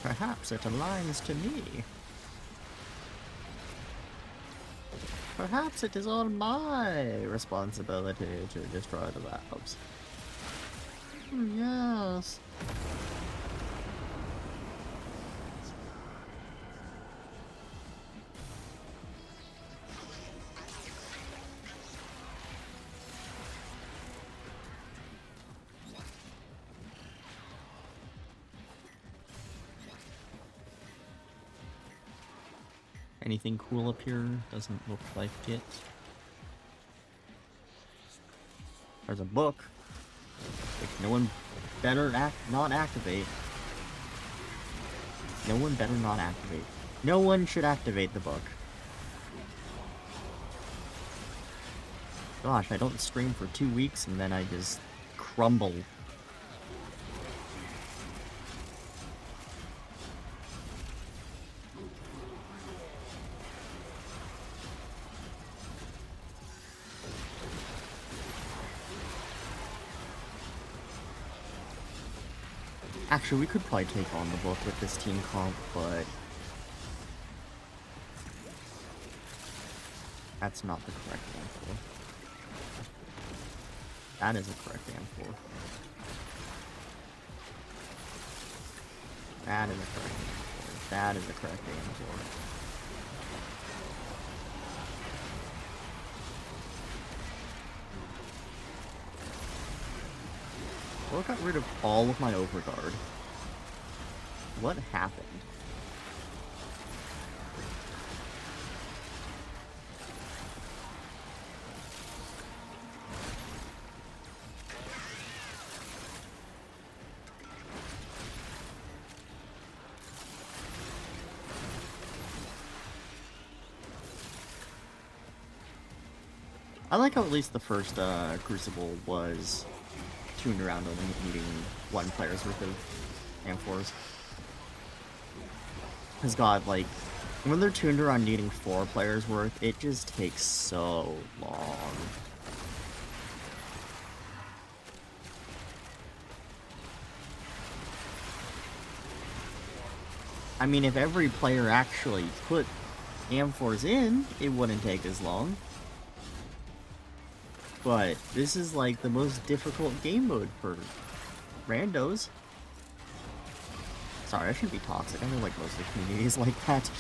Perhaps it aligns to me. Perhaps it is all my responsibility to destroy the valves. Yes. Anything cool up here? Doesn't look like it. There's a book, which no one better not activate. No one better not activate. No one should activate the book. Gosh, I don't stream for 2 weeks and then I just crumble. Actually, we could probably take on the book with this team comp, but... that's not the correct answer. That is the correct answer. That is the correct answer. That is the correct answer. Well, I got rid of all of my overguard. What happened? I like how at least the first Crucible was tuned around only needing 1 player's worth of amphors. Because God, like, when they're tuned around needing 4 players worth, it just takes so long. I mean, if every player actually put amphors in, it wouldn't take as long. But this is like the most difficult game mode for randos. Sorry, I shouldn't be toxic. I know like most of the community is like that.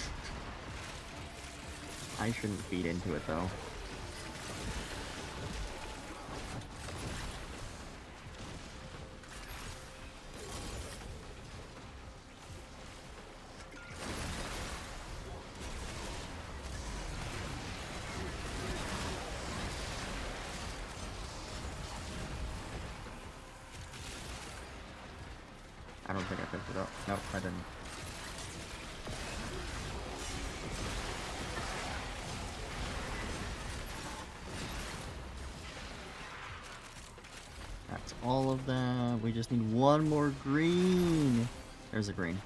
I shouldn't feed into it though. I don't think I picked it up. Nope, I didn't. That's all of them. We just need one more green. There's a green.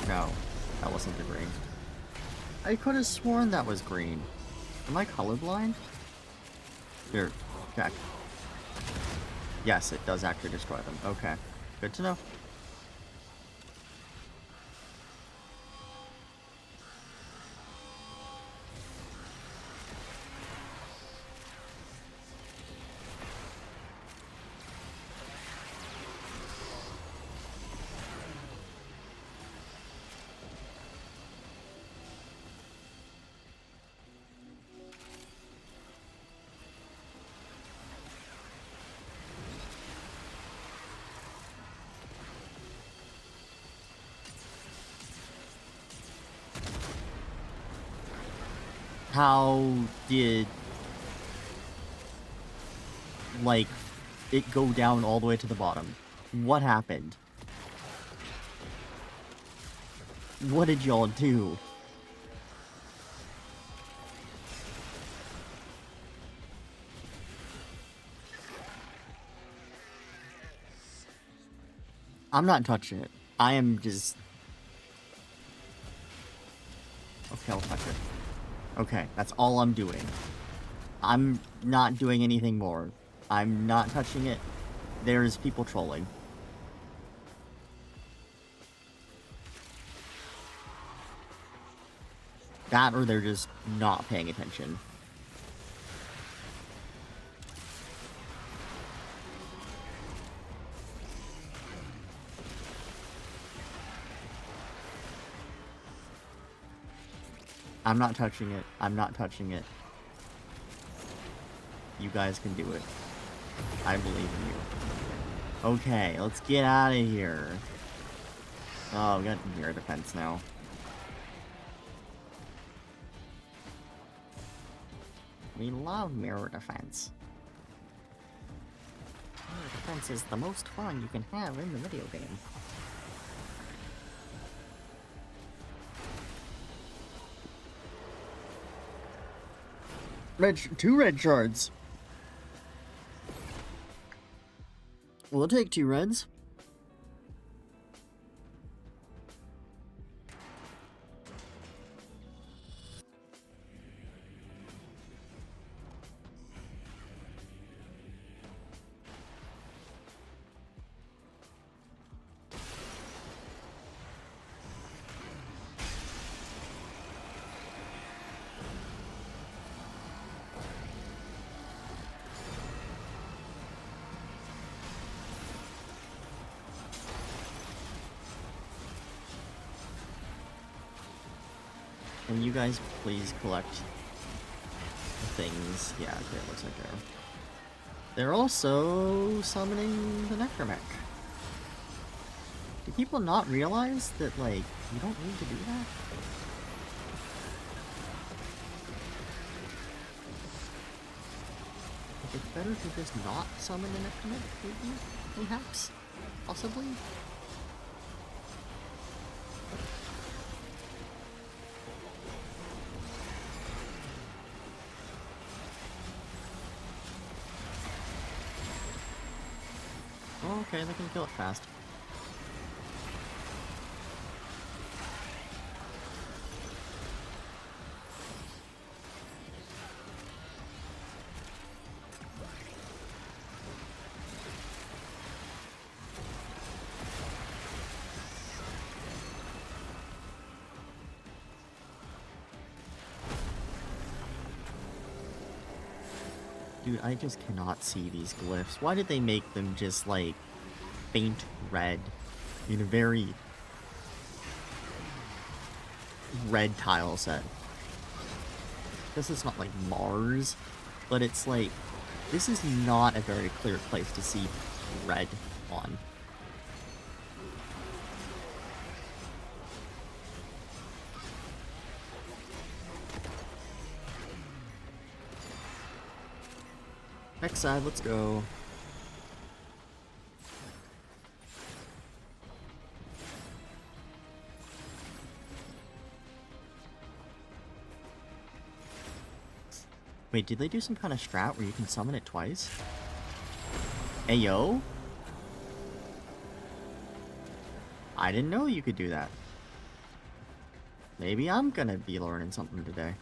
No, that wasn't the green. I could have sworn that was green. Am I colorblind? Here, check. Yes, it does actually destroy them. Okay, good to know. How did, like, it go down all the way to the bottom? What happened? What did y'all do? I'm not touching it. I am just... Okay, I'll touch it. Okay, that's all I'm doing. I'm not doing anything more. I'm not touching it. There's people trolling. That or they're just not paying attention. I'm not touching it. I'm not touching it. You guys can do it. I believe in you. Okay, let's get out of here. Oh, we got mirror defense now. We love mirror defense. Mirror defense is the most fun you can have in the video game. Two red shards. We'll take 2 reds. Can you guys please collect things? Yeah, okay, it looks like they're also summoning the Necromech. Do people not realize that, like, you don't need to do that? Like, it's better to just not summon the Necromech, maybe? Perhaps? Possibly? Oh, okay, they can kill it fast. Dude, I just cannot see these glyphs. Why did they make them just, like, faint red? in a very red tile set. This is not like Mars, but it's like, this is not a very clear place to see red on. Next side, let's go. Wait, did they do some kind of strat where you can summon it twice? Ayo? I didn't know you could do that. Maybe I'm gonna be learning something today.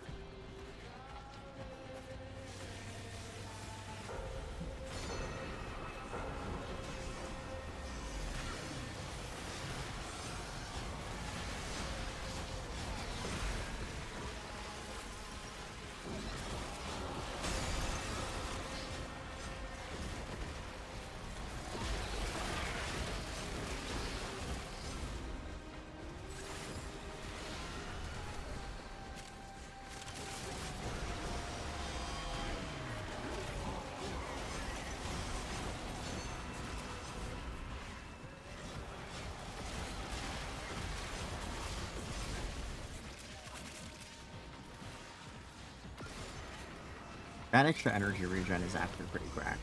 That extra energy regen is actually pretty cracked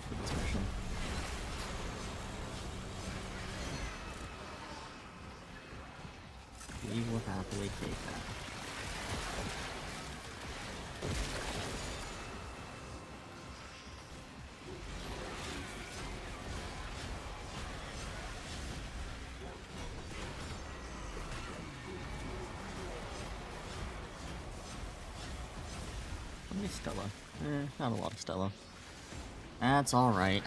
for this mission. We will happily take that. How many Stella? Not a lot of Stella. That's alright.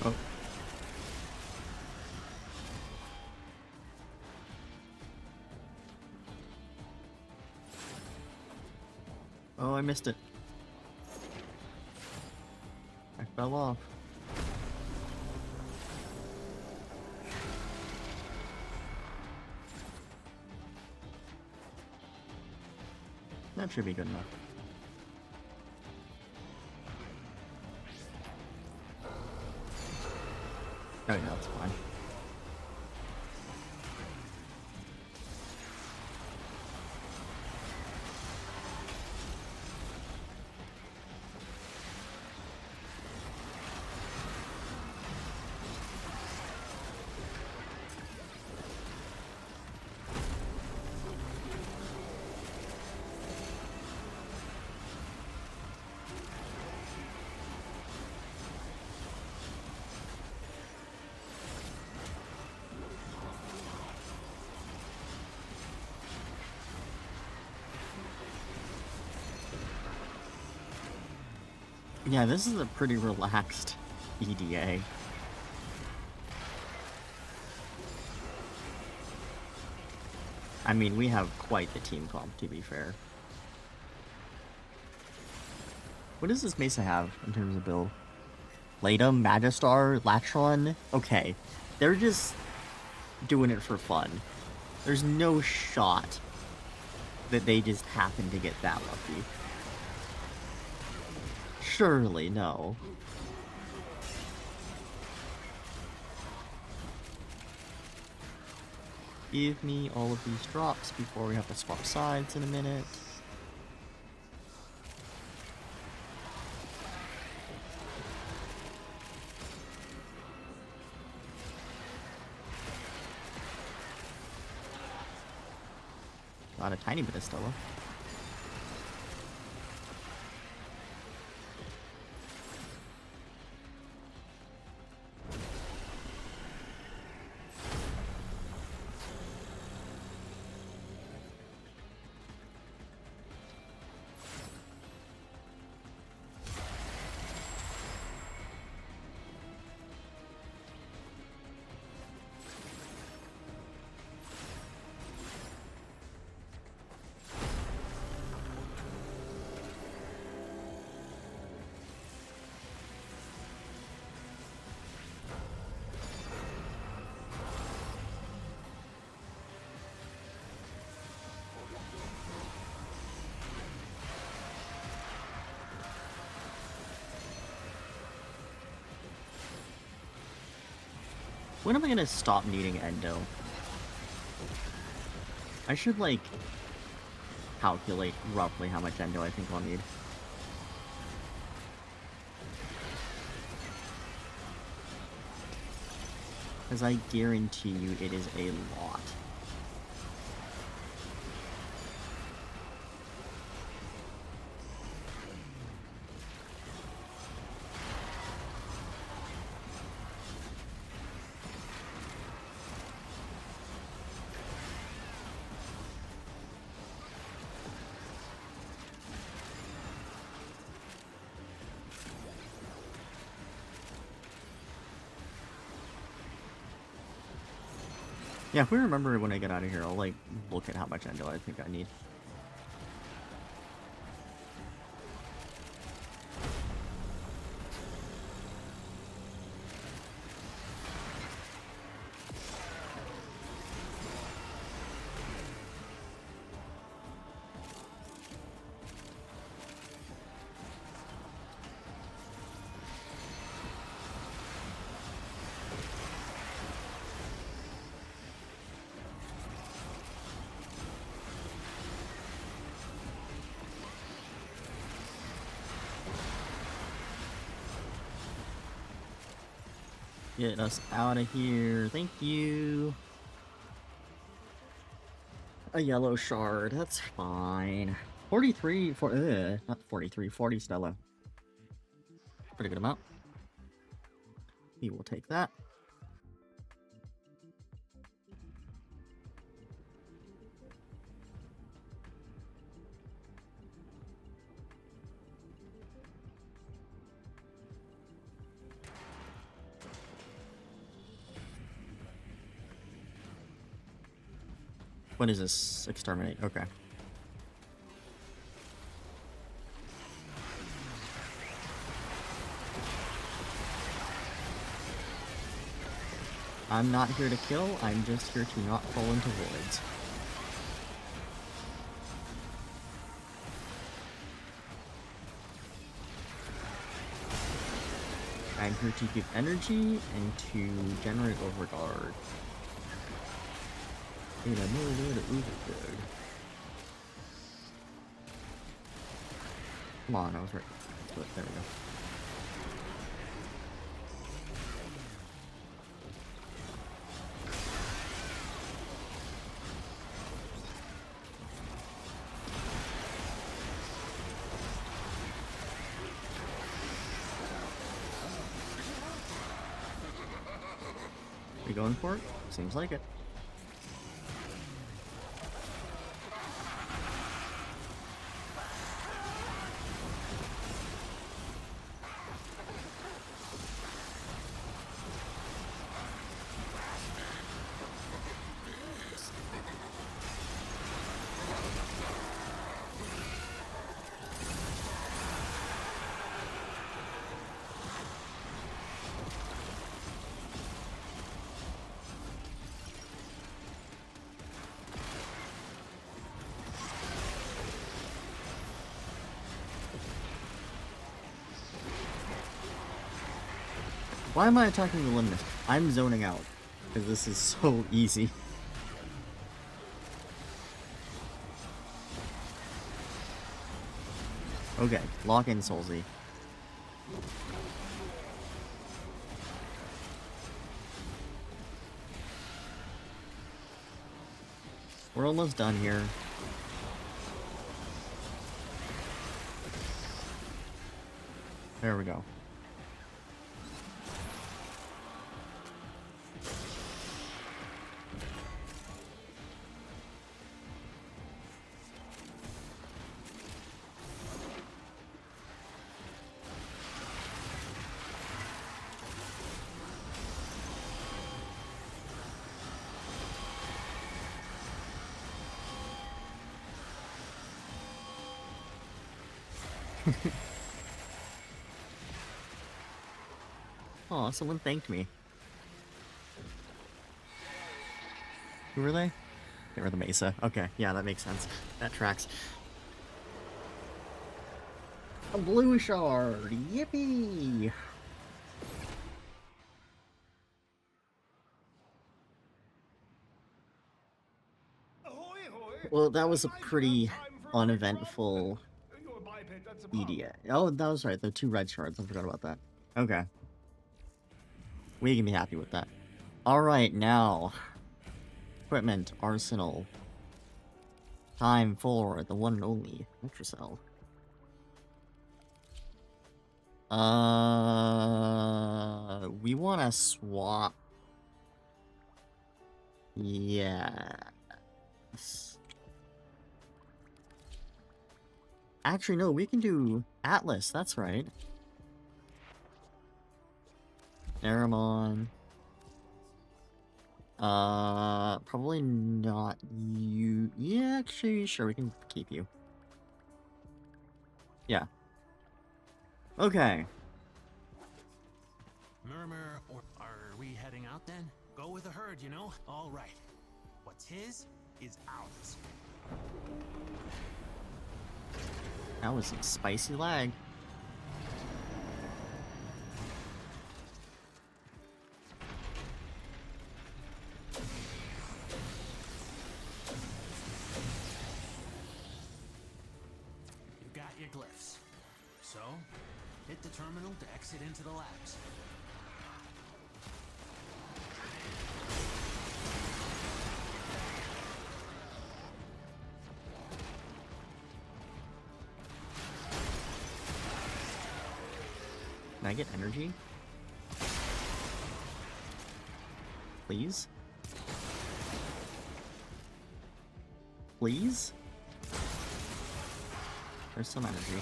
Oh. Oh, I missed it. I fell off. That should be good enough. Oh yeah, that's fine. Yeah, this is a pretty relaxed EDA. I mean, we have quite the team comp, to be fair. What does this Mesa have in terms of build? Latum, Magistar, Latron? Okay, they're just doing it for fun. There's no shot that they just happen to get that lucky. Surely, no. Give me all of these drops before we have to swap sides in a minute. Got a tiny bit of Stella. When am I gonna stop needing endo? I should, like, calculate roughly how much endo I think I'll need. Because I guarantee you it is a lot. Yeah, if we remember when I get out of here, I'll, like, look at how much endo I think I need. Get us out of here. Thank you. A yellow shard. That's fine. 43 for not 43, 40 Stella. Pretty good amount. We will take that. When is this? Exterminate. Okay. I'm not here to kill, I'm just here to not fall into voids. I'm here to give energy and to generate overguard. And I know where to overguard. Come on, I was right. There we go. We going for it? Seems like it. Why am I attacking the Luminous? I'm zoning out, because this is so easy. Okay, lock in Soulsy. We're almost done here. There we go. Oh, someone thanked me. Who were they? They were the Mesa. Okay, yeah, that makes sense. That tracks. A blue shard! Yippee! Well, that was a pretty uneventful EDA. Oh, that was right. The 2 red shards. I forgot about that. Okay. We can be happy with that. Alright, now. Equipment, arsenal. Time for the one and only Ultracell. We want to swap. Yes. Actually, no, we can do Atlas, that's right. Aramon. Probably not you. Yeah, actually, sure, we can keep you. Yeah. Okay. Murmur, or are we heading out then? Go with the herd, you know? All right. What's his is ours. That was some spicy lag. You got your glyphs. So, hit the terminal to exit into the labs. Can I get energy? Please? Please? There's some energy.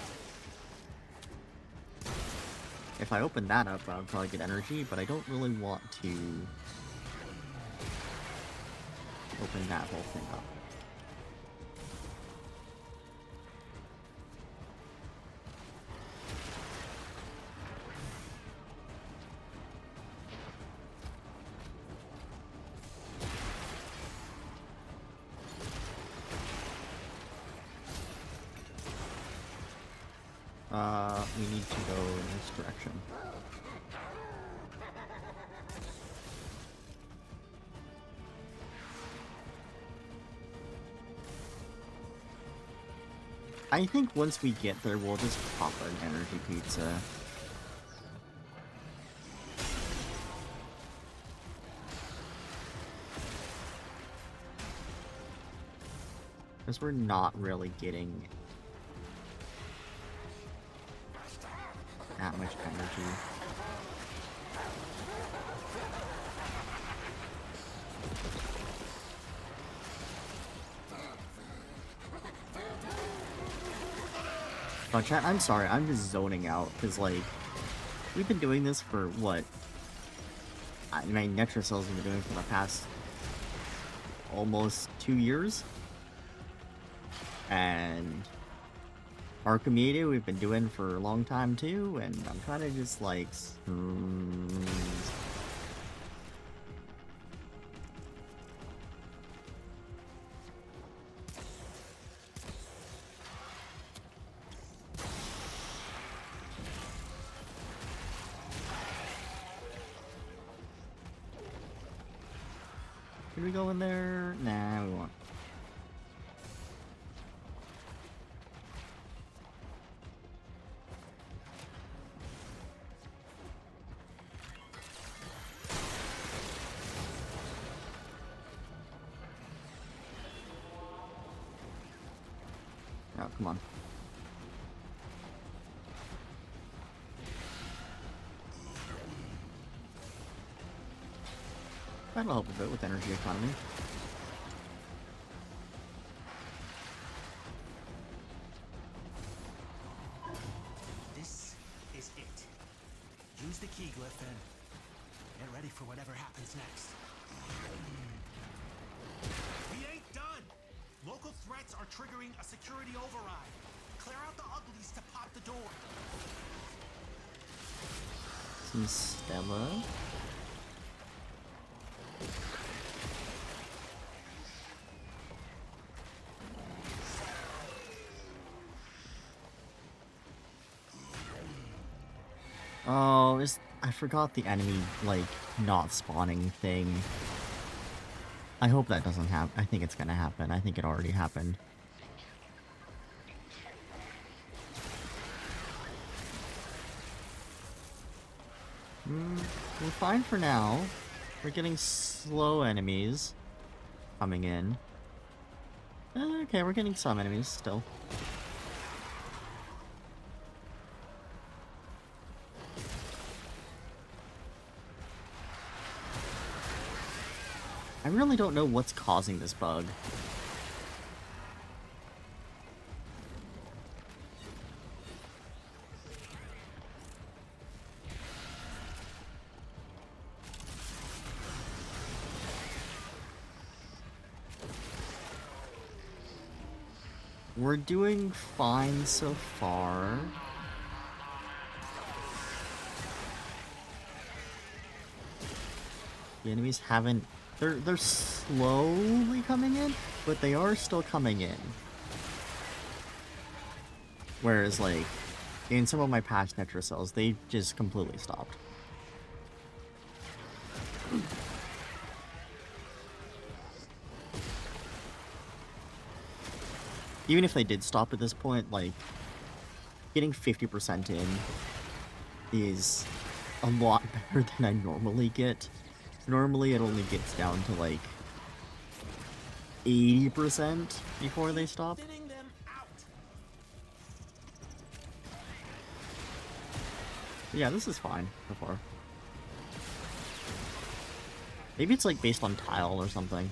If I open that up, I'll probably get energy, but I don't really want to open that whole thing up. We need to go in this direction. I think once we get there, we'll just pop an energy pizza. Because we're not really getting that much energy. Oh, chat, I'm sorry, I'm just zoning out, because, like, we've been doing this for, what? My Netracell's been doing it for the past almost 2 years. And archimedea we've been doing for a long time too, and I'm trying to just like Can we go in there? Nah, we won't. Oh, come on. That'll help a bit with energy economy. This is it. Use the key glyph and get ready for whatever happens next. We ain't done! Local threats are triggering a security override. Clear out the uglies to pop the door. Some Stella. Oh, I forgot the enemy, like, not spawning thing. I hope that doesn't happen. I think it's gonna happen. I think it already happened. We're fine for now. We're getting slow enemies coming in. Okay, we're getting some enemies still. I really don't know what's causing this bug. We're doing fine so far. The enemies haven't... They're slowly coming in, but they are still coming in. Whereas, like, in some of my past Netra cells, they just completely stopped. Even if they did stop at this point, like, getting 50% in is a lot better than I normally get. Normally it only gets down to, like, 80% before they stop. Thinning them out. Yeah, this is fine so far. Maybe it's, like, based on tile or something.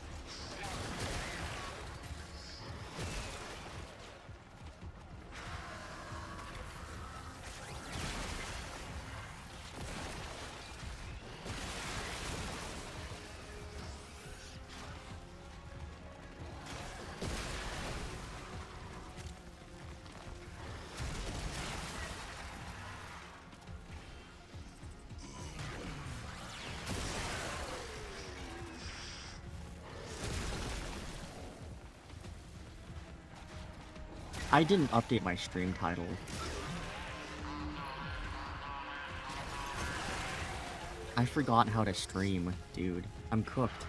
I didn't update my stream title. I forgot how to stream, dude. I'm cooked.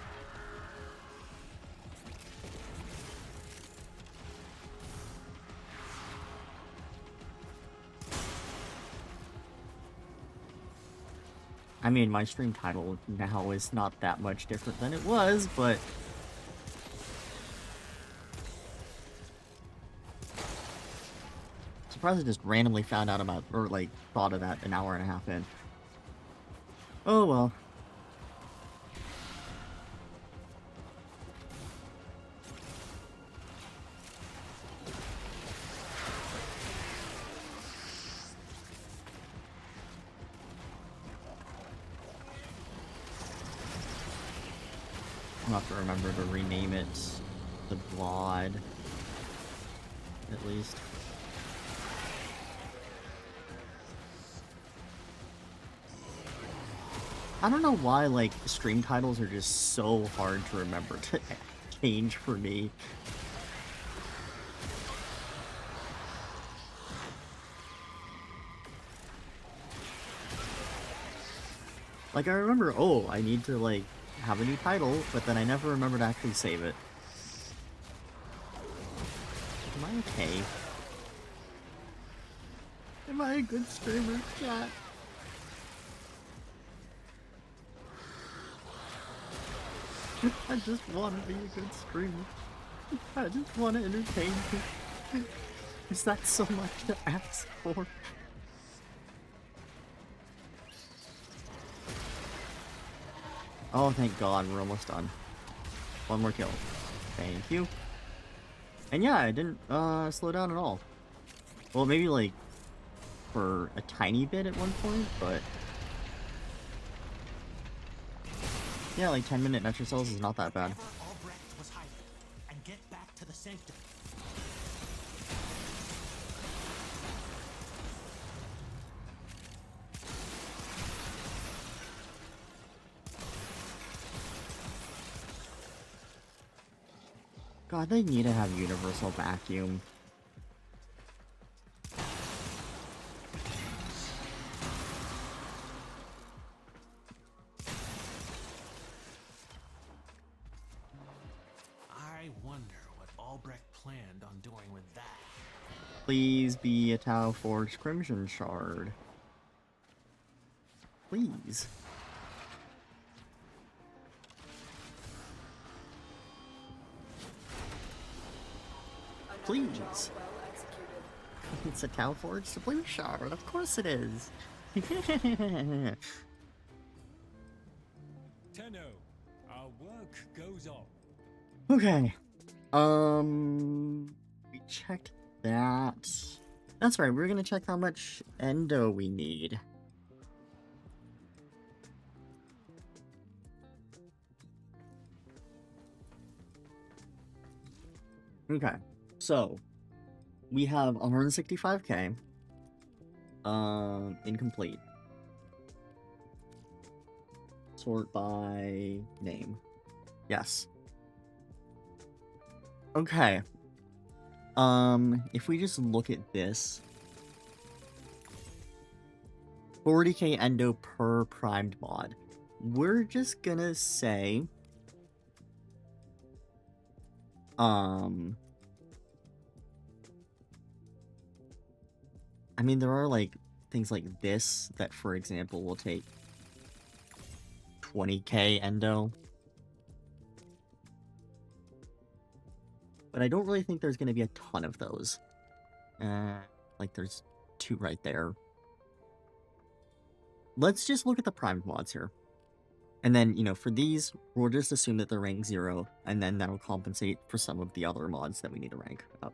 I mean, my stream title now is not that much different than it was, but... surprised I just randomly found out about, or like, thought of that an hour and a half in. Oh well. I'll have to remember to rename it the Blood, at least. I don't know why, like, stream titles are just so hard to remember to change for me. Like, I remember, oh, I need to, like, have a new title, but then I never remember to actually save it. Am I okay? Am I a good streamer, chat? I just want to be a good streamer. I just want to entertain you. Is that so much to ask for? Oh, thank God, we're almost done. One more kill. Thank you. And yeah, I didn't slow down at all. Well, maybe like for a tiny bit at one point, but yeah, like 10-minute Metro Cells is not that bad. Albrecht was hiding, and get back to the sanctum. God, they need to have universal vacuum. planned on doing with that. Please be a Tau Forge Crimson Shard. Please. Another Please. job well executed. It's a Tau Forge Supreme Shard. Of course it is. Tenno, our work goes on. Okay. We checked that. That's right, we're gonna check how much endo we need. Okay, so we have 165k. Incomplete. Sort by name. Yes. Okay. If we just look at this, 40k endo per primed mod. We're just gonna say, I mean, there are, like, things like this that, for example, will take 20k endo. But I don't really think there's going to be a ton of those. Like, there's 2 right there. Let's just look at the primed mods here. And then, you know, for these, we'll just assume that they're rank 0, and then that'll compensate for some of the other mods that we need to rank up.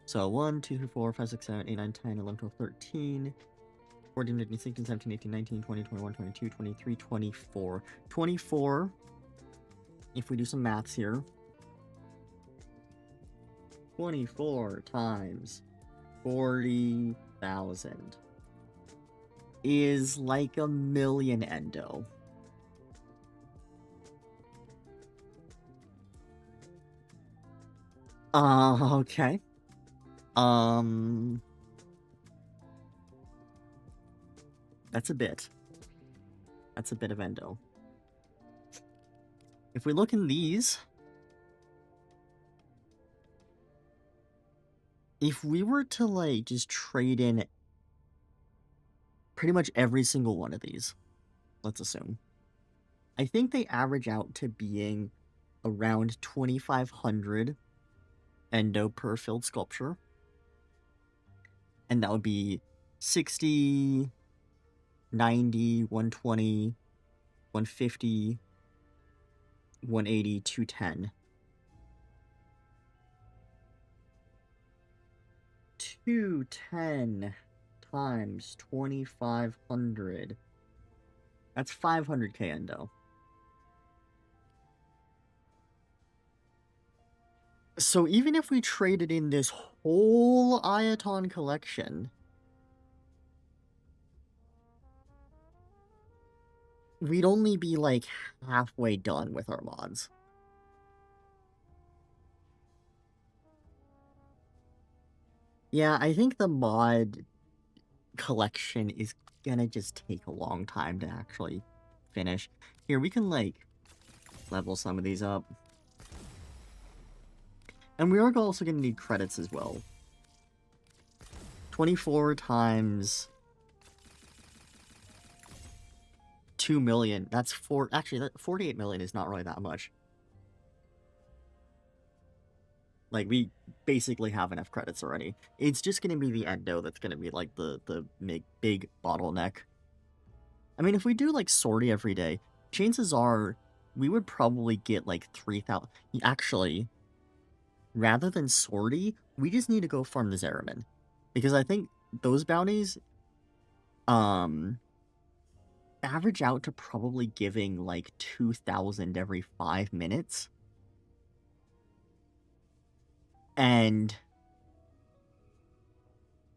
So 1, 2, 3, 4, 5, 6, 7, 8, 9, 10, 11, 12, 13, 14, 15, 16, 17, 18, 19, 20, 21, 22, 23, 24. 24, if we do some maths here, 24 times 40,000 is like 1,000,000 endo. Okay. That's a bit. That's a bit of endo. If we look in these, if we were to, like, just trade in pretty much every single one of these, let's assume, I think they average out to being around 2,500 endo per filled sculpture. And that would be 60, 90, 120, 150, 180, 210. 210 times 2,500. That's 500k endo. So even if we traded in this whole Iaton collection, we'd only be like halfway done with our mods. Yeah, I think the mod collection is gonna just take a long time to actually finish. Here, we can, like, level some of these up. And we are also gonna need credits as well. 24 times 2 million. That's actually, that 48 million is not really that much. Like, we basically have enough credits already. It's just gonna be the endo that's gonna be, like, the big bottleneck. I mean, if we do, like, sortie every day, chances are we would probably get, like, 3,000... Actually, rather than sortie, we just need to go farm the Zeraman. Because I think those bounties, average out to probably giving, like, 2,000 every 5 minutes. And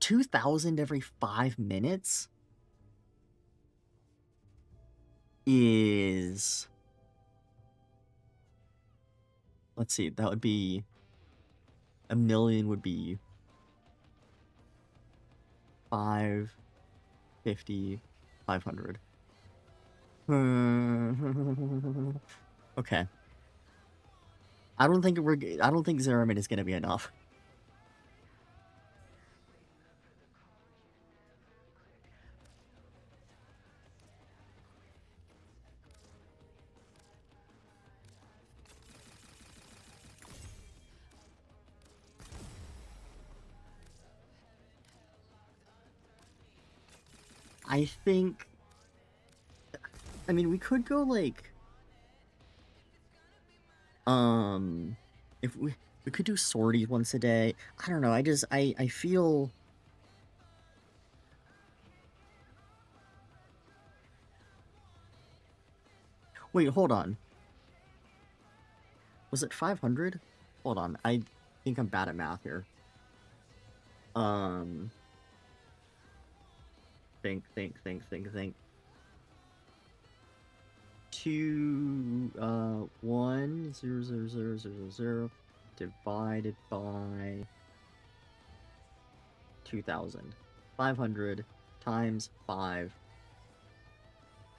2,000 every 5 minutes is... Let's see, that would be... 1,000,000 would be 550, 500. Okay. I don't think I don't think Zeramin is gonna be enough. I think... I mean, we could go, like... If we could do sorties once a day. I don't know, I feel... Wait, hold on. Was it 500? Hold on, I think I'm bad at math here. Think. 1,000,000 divided by 2,000. 500 times 5.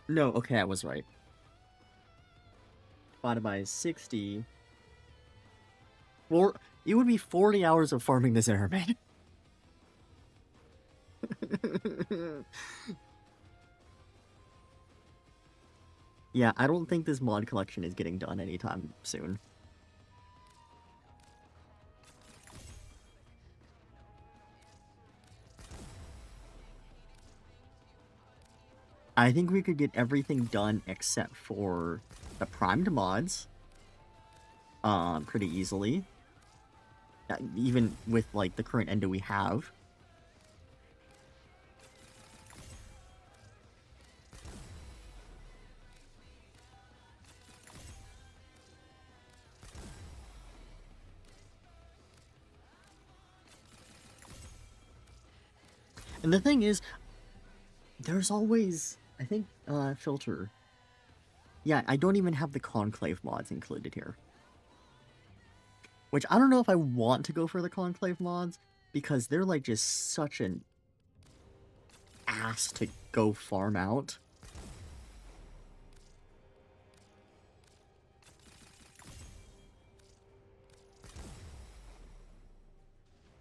No, okay, I was right. Divided by 60. It would be 40 hours of farming this airman. Yeah, I don't think this mod collection is getting done anytime soon. I think we could get everything done except for the primed mods. Pretty easily. Even with, like, the current endo we have. And the thing is, there's always, I think, filter. Yeah, I don't even have the conclave mods included here. Which, I don't know if I want to go for the conclave mods, because they're, like, just such an ass to go farm out.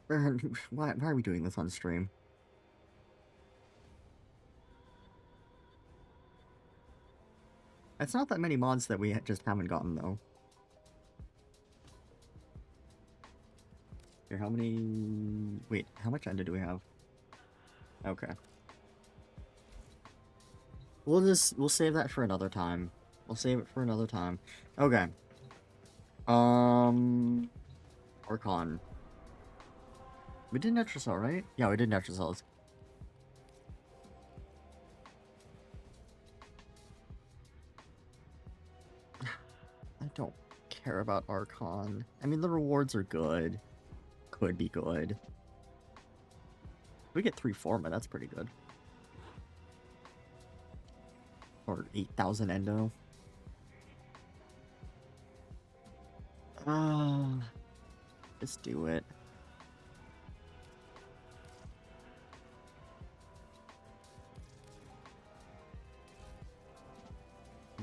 Why are we doing this on stream? It's not that many mods that we just haven't gotten, though. Here, how many... Wait, how much endo do we have? Okay. We'll save that for another time. We'll save it for another time. Okay. Archon. We did Netracell, right? Yeah, we did Netracells. I don't care about Archon. I mean, the rewards are good. Could be good. If we get 3 Forma, that's pretty good. Or 8,000 endo. Just do it.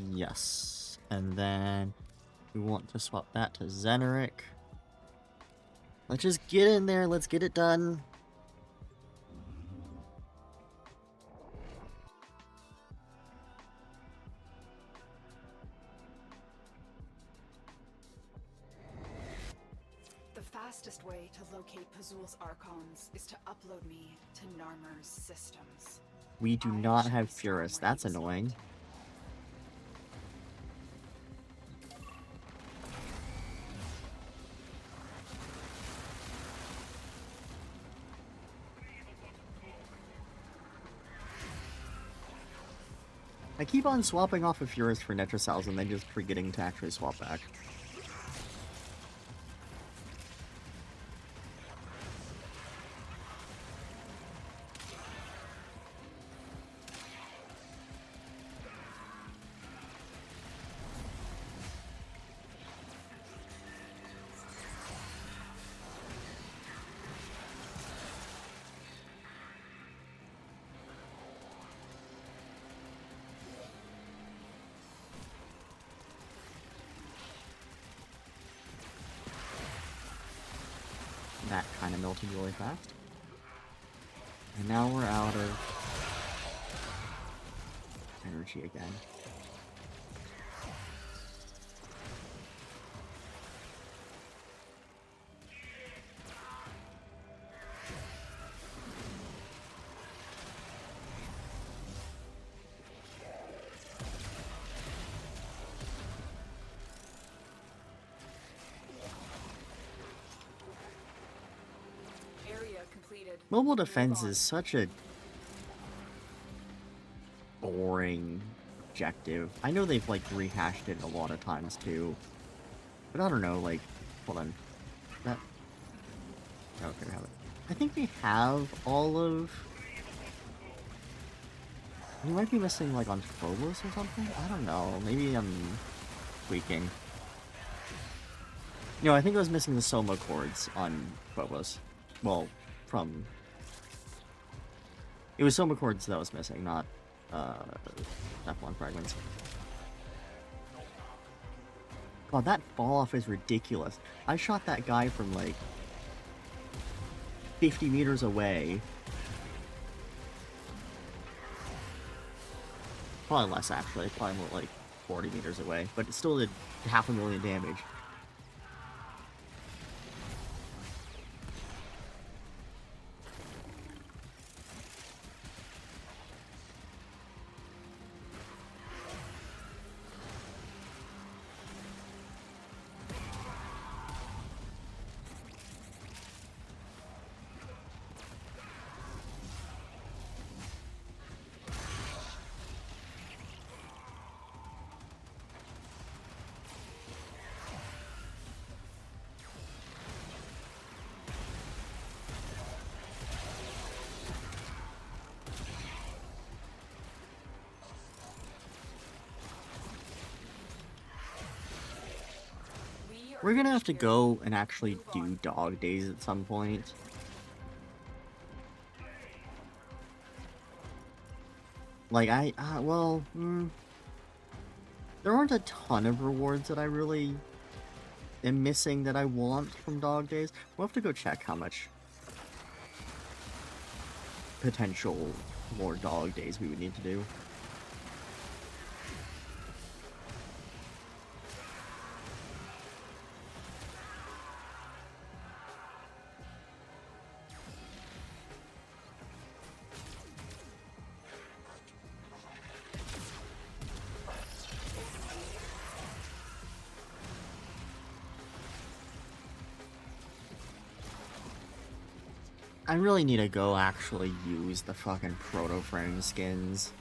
Yes. And then we want to swap that to Zeneric. Let's just get in there. Let's get it done. The fastest way to locate Pazul's Archons is to upload me to Narmer's systems. We do not have Furus. That's annoying. I keep on swapping off of Furus for Netracells and then just forgetting to actually swap back. that kind of melted really fast. And now we're out of energy again. Area completed. Mobile Move defense on. is such a boring objective. I know they've like rehashed it a lot of times too, but I don't know. Like, hold on, that okay, we have it. I think we have all of. We might be missing like on Phobos or something. I don't know. Maybe I'm tweaking. No, I think I was missing the Soma chords on Phobos. Well, from it was Soma chords that was missing, not F1 fragments. God, that fall off is ridiculous. I shot that guy from like 50 meters away. Probably less actually, probably more like 40 meters away, but it still did 500,000 damage. We're gonna have to go and actually do dog days at some point. Like, there aren't a ton of rewards that I really am missing that I want from dog days. We'll have to go check how much potential more dog days we would need to do. I really need to go actually use the fucking proto-frame skins.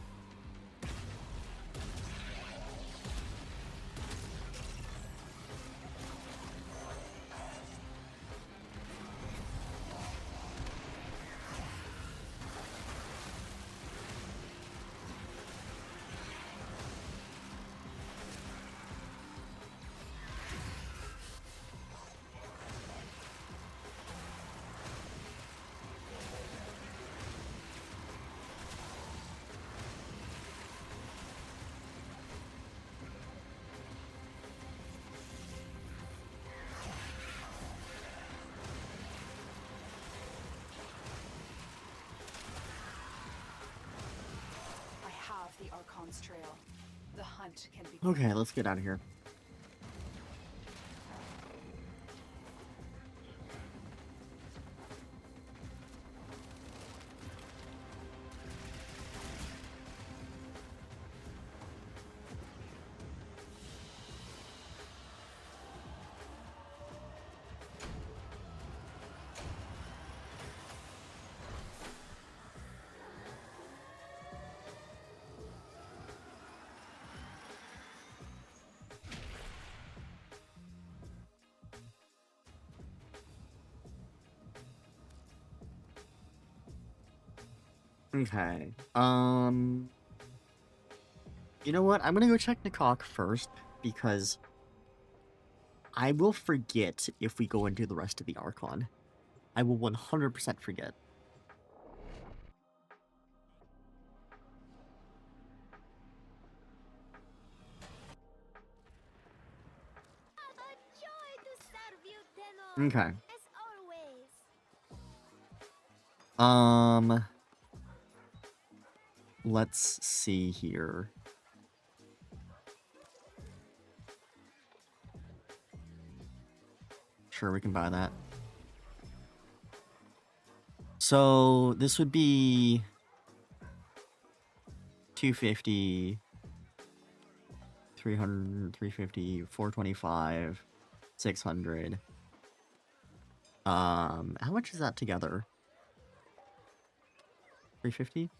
I have the Archon's trail. The hunt can be. Okay, let's get out of here. Okay. You know what? I'm gonna go check Nikok first, because I will forget if we go into the rest of the Archon. I will 100% forget. Okay. As always. Let's see here. Sure, we can buy that. So this would be 250, 300, 350, 425, 600. How much is that together? 350?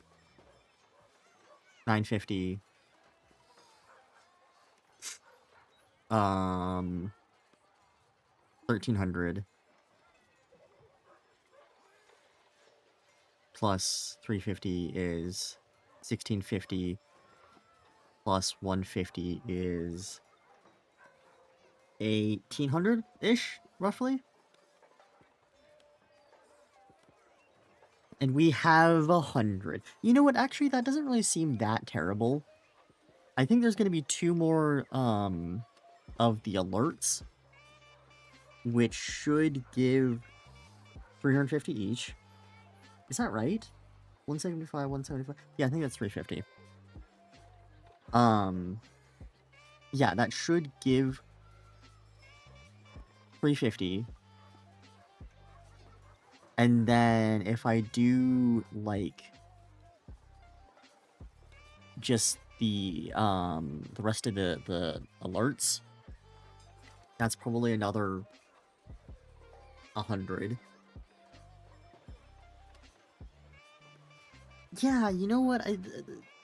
950. 1300 plus 350 is 1650 plus 150 is 1800-ish, roughly. And we have 100. You know what? Actually, that doesn't really seem that terrible. I think there's going to be 2 more of the alerts, which should give 350 each. Is that right? 175, 175. Yeah, I think that's 350. Yeah, that should give 350. And then if I do like just the rest of the alerts, that's probably another 100. Yeah, you know what?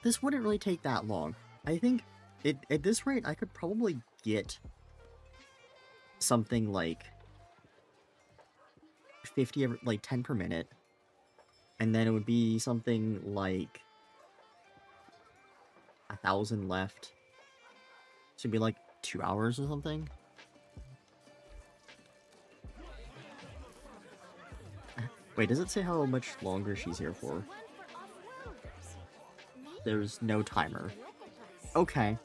This wouldn't really take that long. I think at this rate, I could probably get something like 50, like 10 per minute. And then it would be something like 1,000 left. So it'd be like 2 hours or something. Wait, does it say how much longer she's here for? There's no timer. Okay.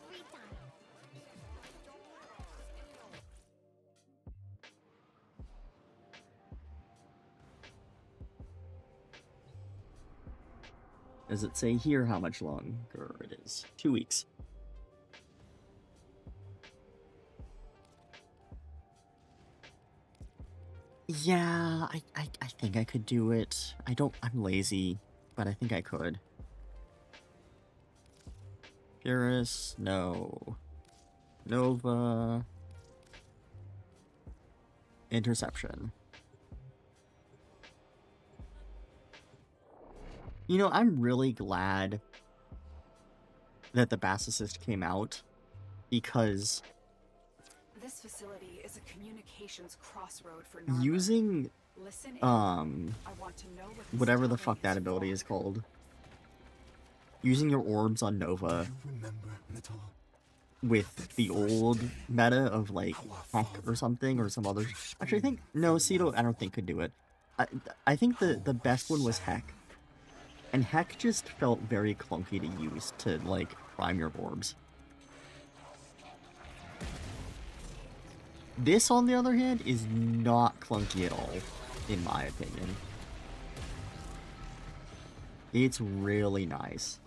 Does it say here how much longer it is? 2 weeks. Yeah, I think I could do it. I'm lazy, but I think I could. Purus, no. Nova. Interception. You know, I'm really glad that the Bass Assist came out, because This facility is a communications crossroad for Narmer. using Listen in. I want to know what whatever the fuck that ability is called, using your orbs on Nova with the old meta of like Heck or something, or some other. Actually, I think no, Cedo I don't think could do it. I think the best one was Heck, and Heck just felt very clunky to use to like prime your orbs. This, on the other hand, is not clunky at all, in my opinion. It's really nice.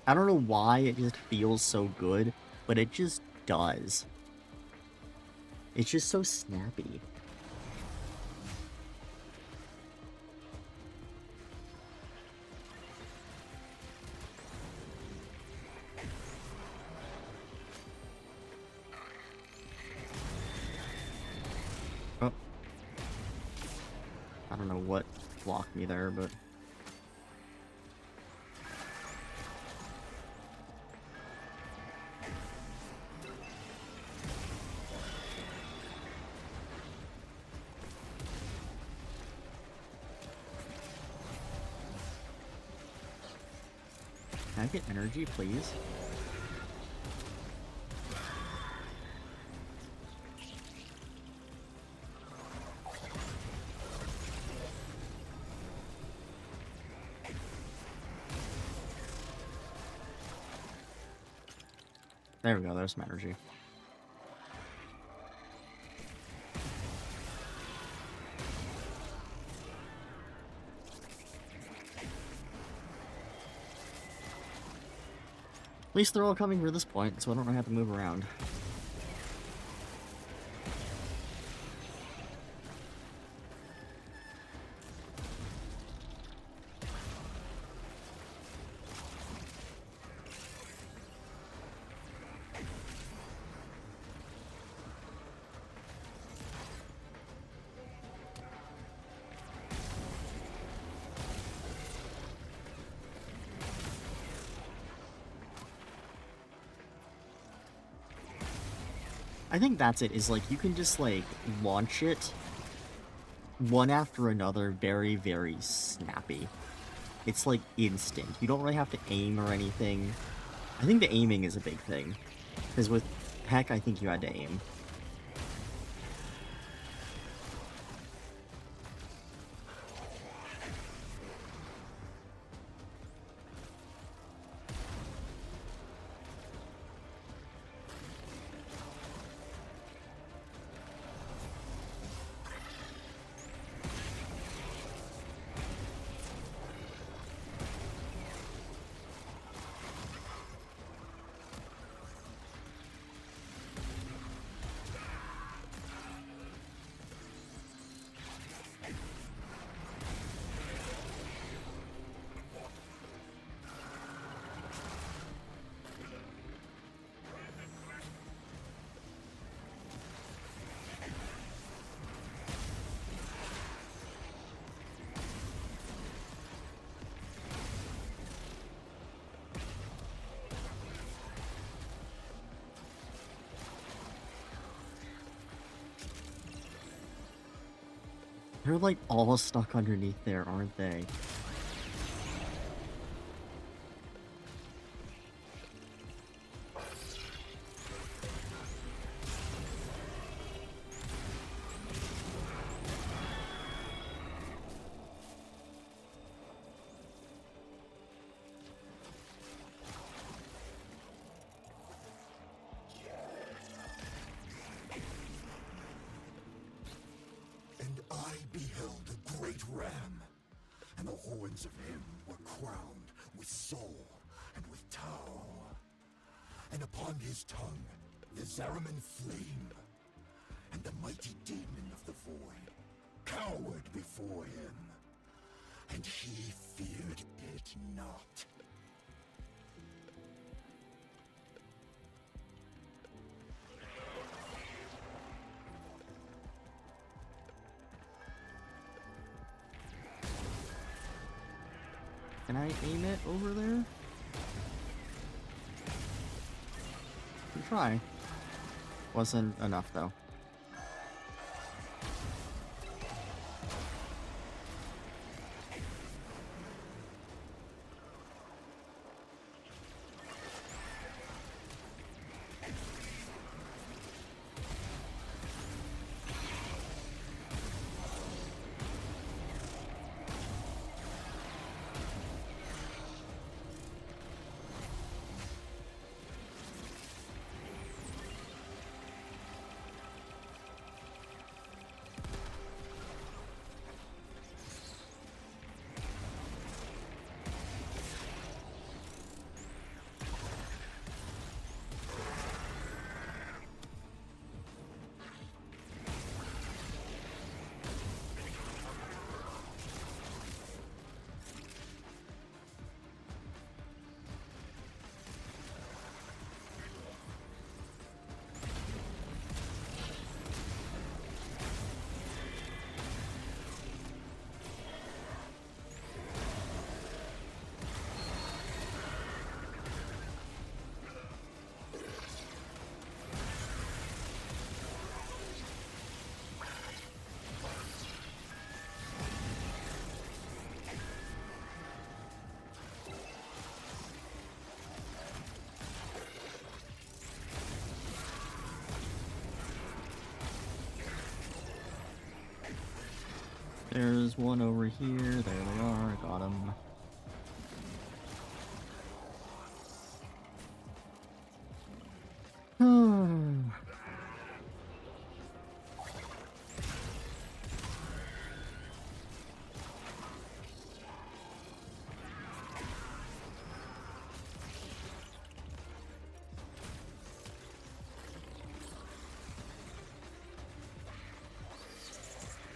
I don't know why it just feels so good, but it just does. It's just so snappy. Oh. I don't know what blocked me there, but... Can I get energy, please? There we go, there's some energy. At least they're all coming for this point, so I don't have to move around. I think that's it, is like, you can just like launch it one after another very, very snappy. It's like instant. You don't really have to aim or anything. I think the aiming is a big thing. Because with Peck, I think you had to aim. They're like all stuck underneath there, aren't they? And I beheld a great ram, and the horns of him were crowned with soul and with Tao. And upon his tongue the Zariman flame, and the mighty demon of the void cowered before him, and he feared it not. Can I aim it over there? Can try. Wasn't enough though. There's one over here. There they are. Got them.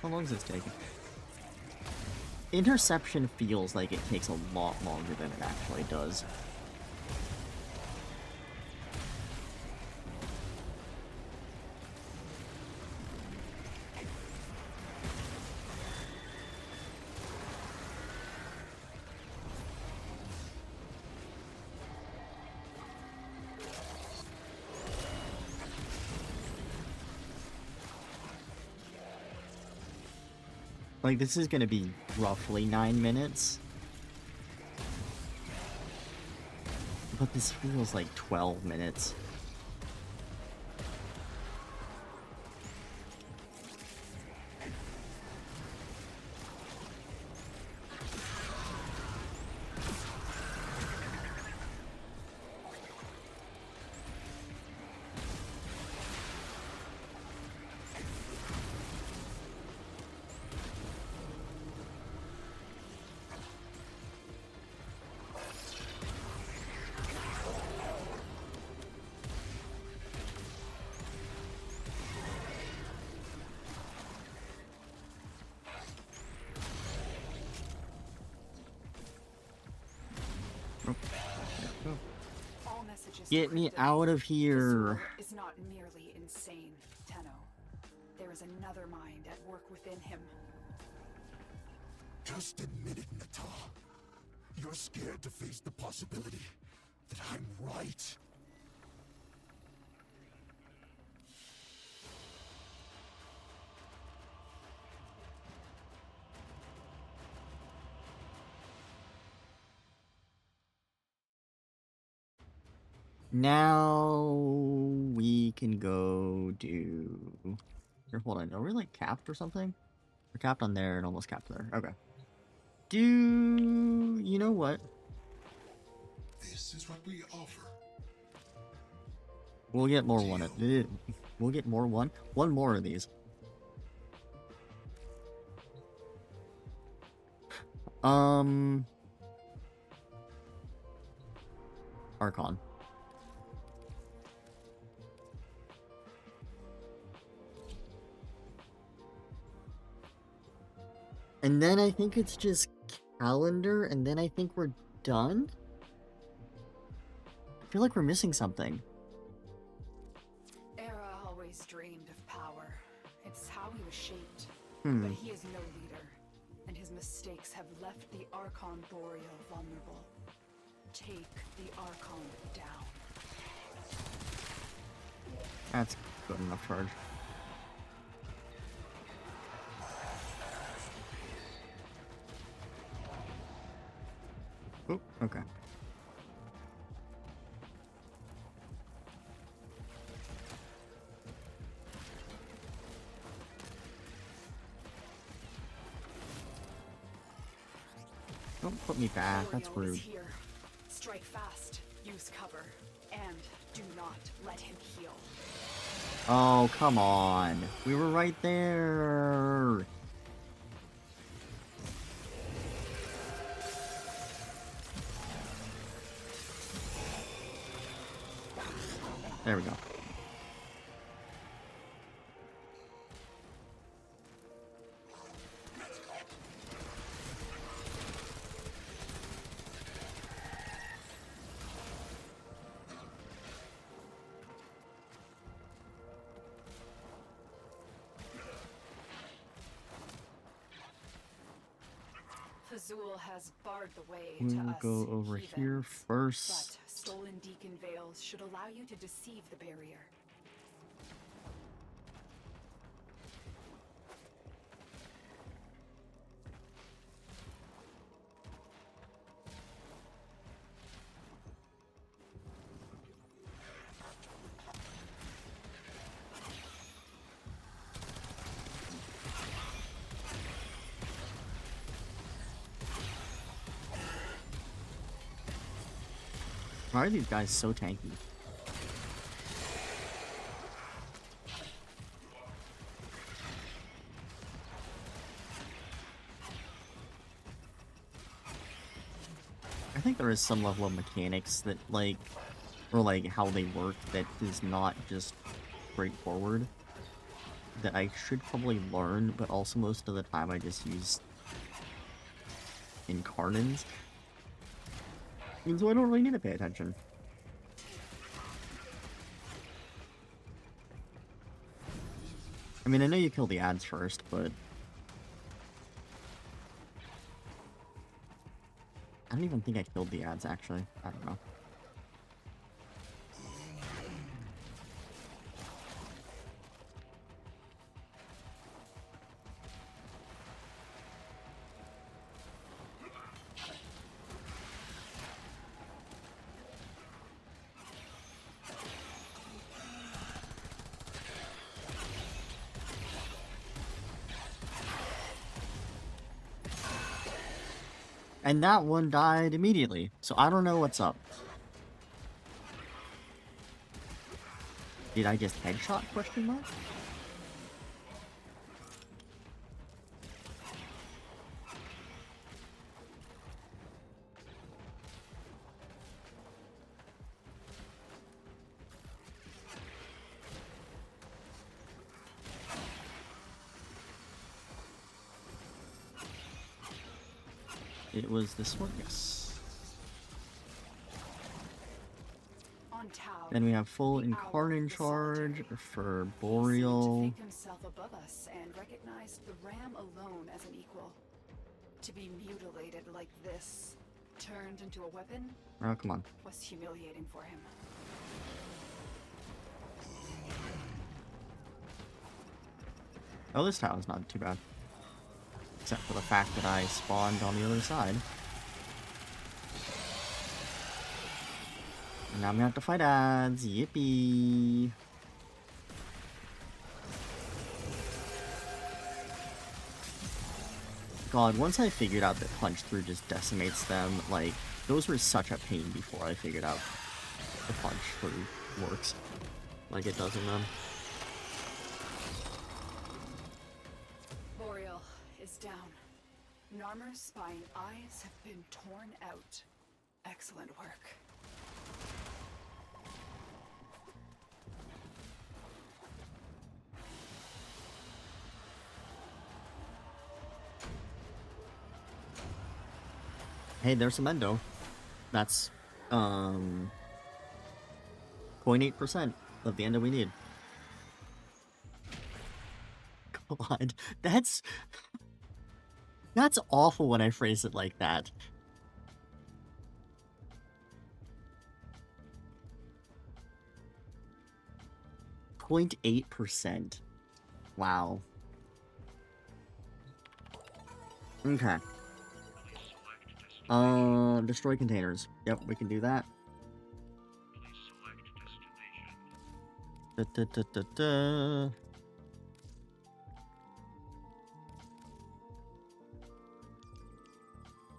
How long is this taking? Interception feels like it takes a lot longer than it actually does. Like, this is gonna be roughly 9 minutes. But this feels like 12 minutes. All messages Get me prove that out of here. Azul is not merely insane, Tenno. There is another mind at work within him. Just admit it, Nata. You're scared to face the possibility that I'm right. Now we can go do... Here, hold on. Are we like capped or something? We're capped on there and almost capped there. Okay. You know what? This is what we offer. We'll get more one. We'll get more one. One more of these. Archon. And then I think it's just calendar, and then I think we're done? I feel like we're missing something. Era always dreamed of power. It's how he was shaped. Hmm. But he is no leader, and his mistakes have left the Archon Boreal vulnerable. Take the Archon down. That's good enough charge. Oh, okay. Don't put me back, that's Boreal is rude. here. Strike fast, use cover, and do not let him heal. Oh, come on. We were right there. There we go. Azul has barred the way to We'll us go over here heathens, first. But stolen deacon veils should allow you to deceive the barrier. Why are these guys so tanky? I think there is some level of mechanics that, like, or like how they work that is not just straightforward. that I should probably learn, but also most of the time I just use incarnins. And so I don't really need to pay attention. I mean, I know you kill the ads first, but I don't even think I killed the ads, actually. I don't know. And that one died immediately, so I don't know what's up. Did I just headshot, question mark? It was this one, yes. On Tau, Then we have full the owl incarnate of the charge solitary. for He seemed to Boreal. think himself above us and recognized the ram alone as an equal. To be mutilated like this, turned into a weapon, Oh, come on. was humiliating for him. Oh, this tower's not too bad. Except for the fact that I spawned on the other side. And now I'm gonna have to fight ads. Yippee! God, once I figured out that punch through just decimates them, like, those were such a pain before I figured out the punch through works. Like it does in them. Boreal is down. Narmer's spine eyes have been torn out. Excellent work. Hey, there's some endo. That's, 0.8% of the endo we need. God, that's awful when I phrase it like that. .8%. Wow. Okay. Destroy containers. Yep, we can do that. Da, da, da, da, da.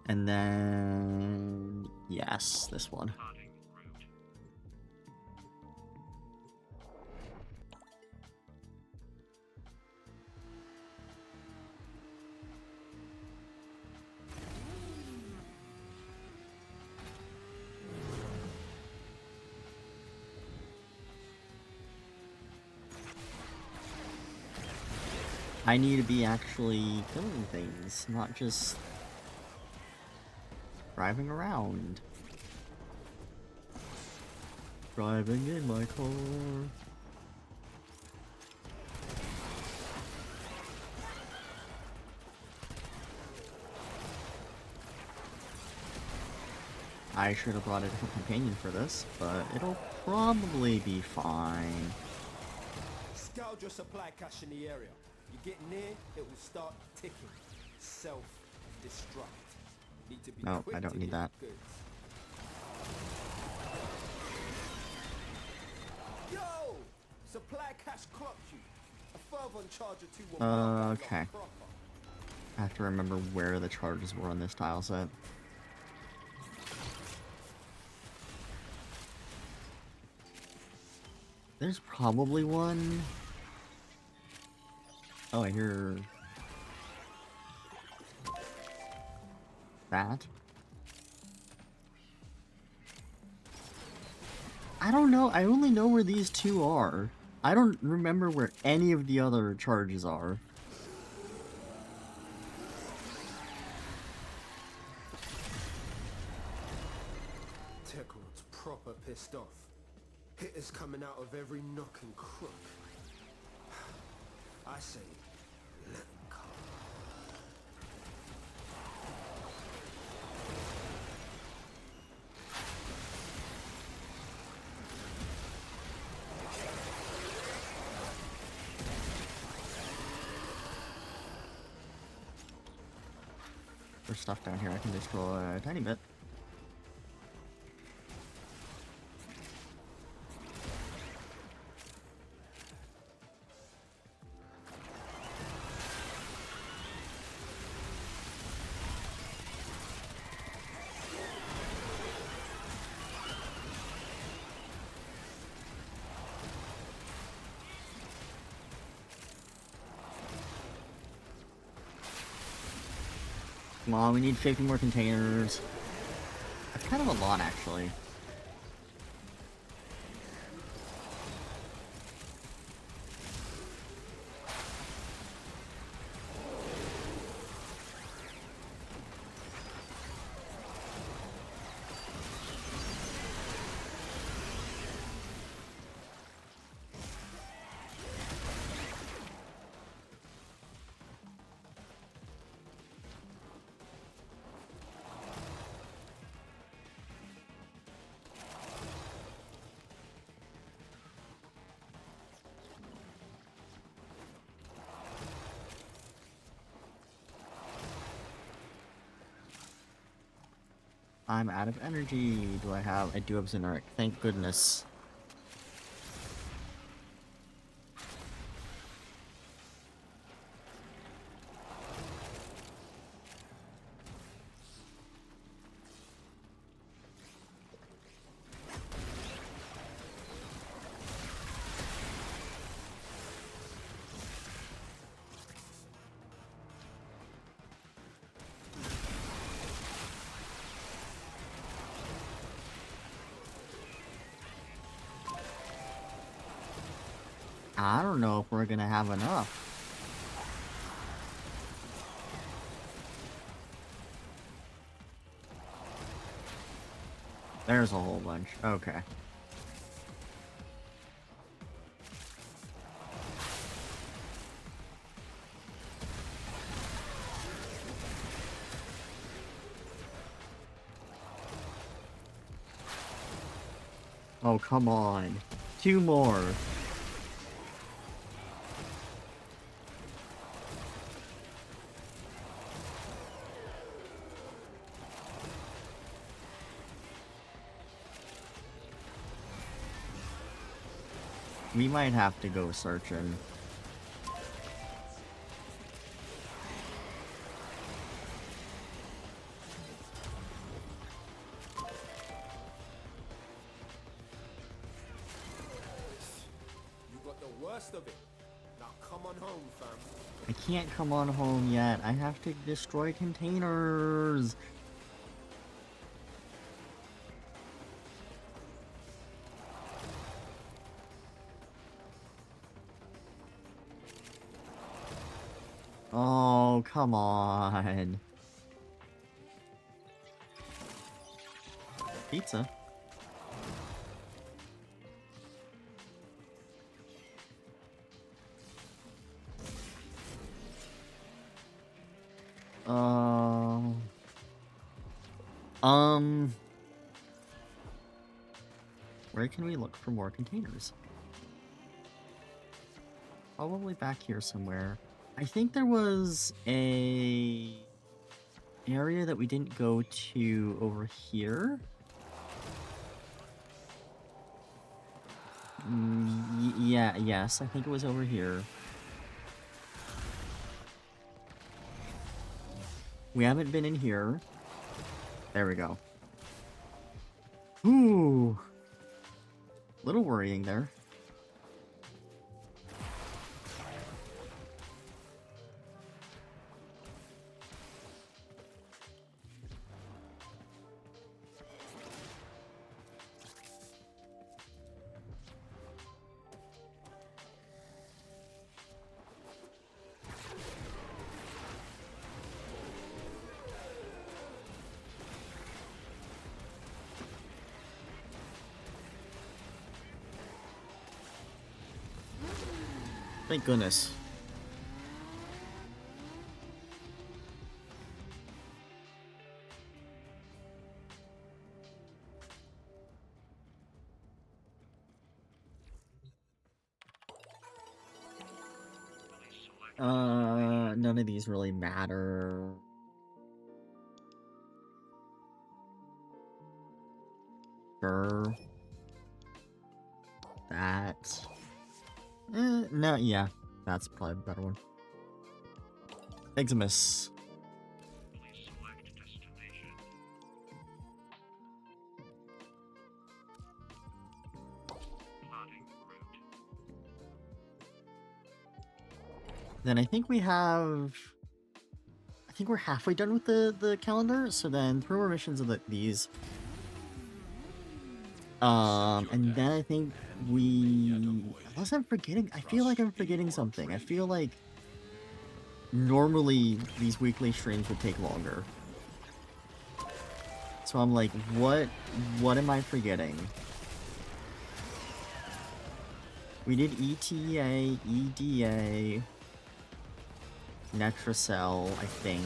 And then, yes, this one. I need to be actually killing things, not just driving around. Driving in my car. I should have brought a different companion for this, but it'll probably be fine. Scour your supply cache in the area. You get near, it will start ticking. Self-destruct. Need to be No, quick I don't to need get that. goods. Yo! Supply cache clocked you. A fervent charge or two will mark out Okay. proper. I have to remember where the charges were on this tile set. There's probably one. Oh, I hear that. I don't know. I only know where these two are. I don't remember where any of the other charges are. Techrod's proper pissed off. Hitters coming out of every nook and crook. I say, let him come. There's stuff down here I can destroy a tiny bit. Come on, we need 50 more containers. That's kind of a lot, actually. I'm out of energy. Do I have? I do have Xeneric. Thank goodness. I don't know if we're gonna have enough. There's a whole bunch. Okay. Oh, come on. 2 more. We might have to go searching. You got the worst of it. Now come on home, fam. I can't come on home yet. I have to destroy containers. Oh, come on. Pizza. Where can we look for more containers? Probably back here somewhere. I think there was a area that we didn't go to over here. Yes, I think it was over here. We haven't been in here. There we go. Ooh. Little worrying there. Thank goodness. None of these really matter. Sure. That. No, yeah. That's probably a better one. Eximus. Then I think we have... I think we're halfway done with the calendar, so then 3 more missions of these. And then I think we... Unless I'm forgetting... I feel like I'm forgetting something. I feel like... Normally, these weekly streams would take longer. So I'm like, what am I forgetting? We did ETA, EDA... Netracell, I think.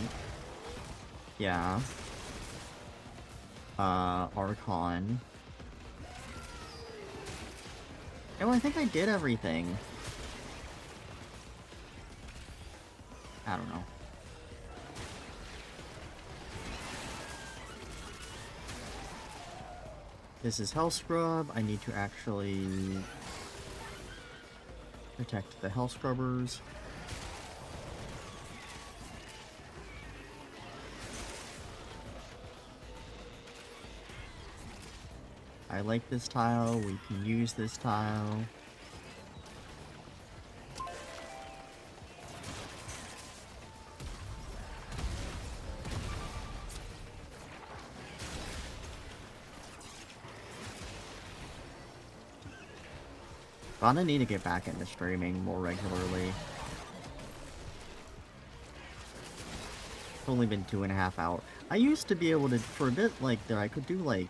Yeah. Archon. Oh, I think I did everything. I don't know. This is Hell Scrub. I need to actually protect the Hell Scrubbers. I like this tile, we can use this tile. Gonna need to get back into streaming more regularly. It's only been 2.5 hours. I used to be able to, for a bit like there, I could do like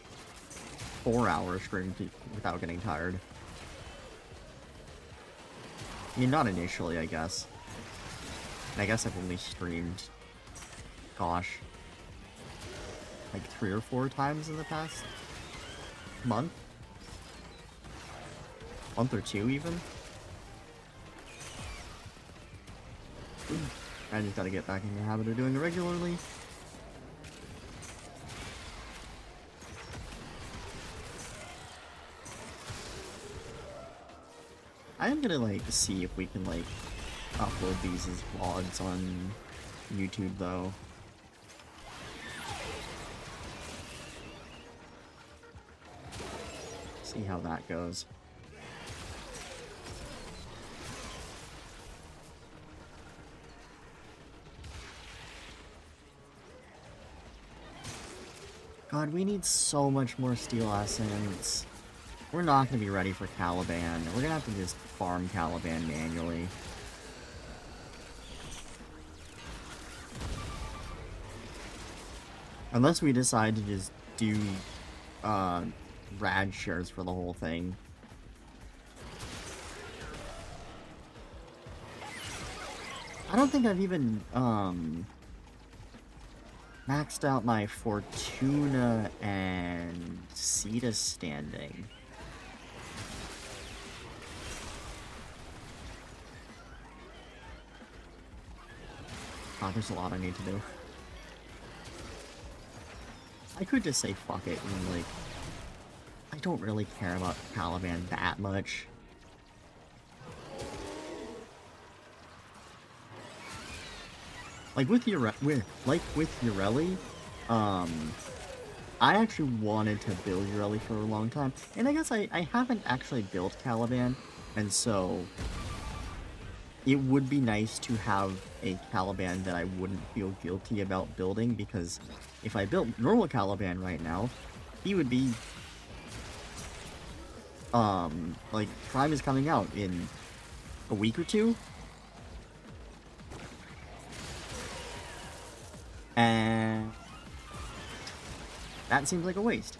4-hour stream without getting tired. I mean, not initially, I guess. And I guess I've only streamed, gosh, like 3 or 4 times in the past month? Month or 2, even? I just gotta get back in the habit of doing it regularly. I am gonna, like, see if we can, like, upload these as vlogs on YouTube, though. See how that goes. God, we need so much more steel essence. We're not going to be ready for Caliban. We're going to have to just farm Caliban manually. Unless we decide to just do rad shares for the whole thing. I don't think I've even maxed out my Fortuna and Cetus standing. Oh, there's a lot I need to do. I could just say fuck it and, like, I don't really care about Caliban that much. Like with Urelli, I actually wanted to build Urelli for a long time, and I guess I haven't actually built Caliban, and so it would be nice to have a Caliban that I wouldn't feel guilty about building, because if I built normal Caliban right now, he would be, like, Prime is coming out in a week or 2. And that seems like a waste.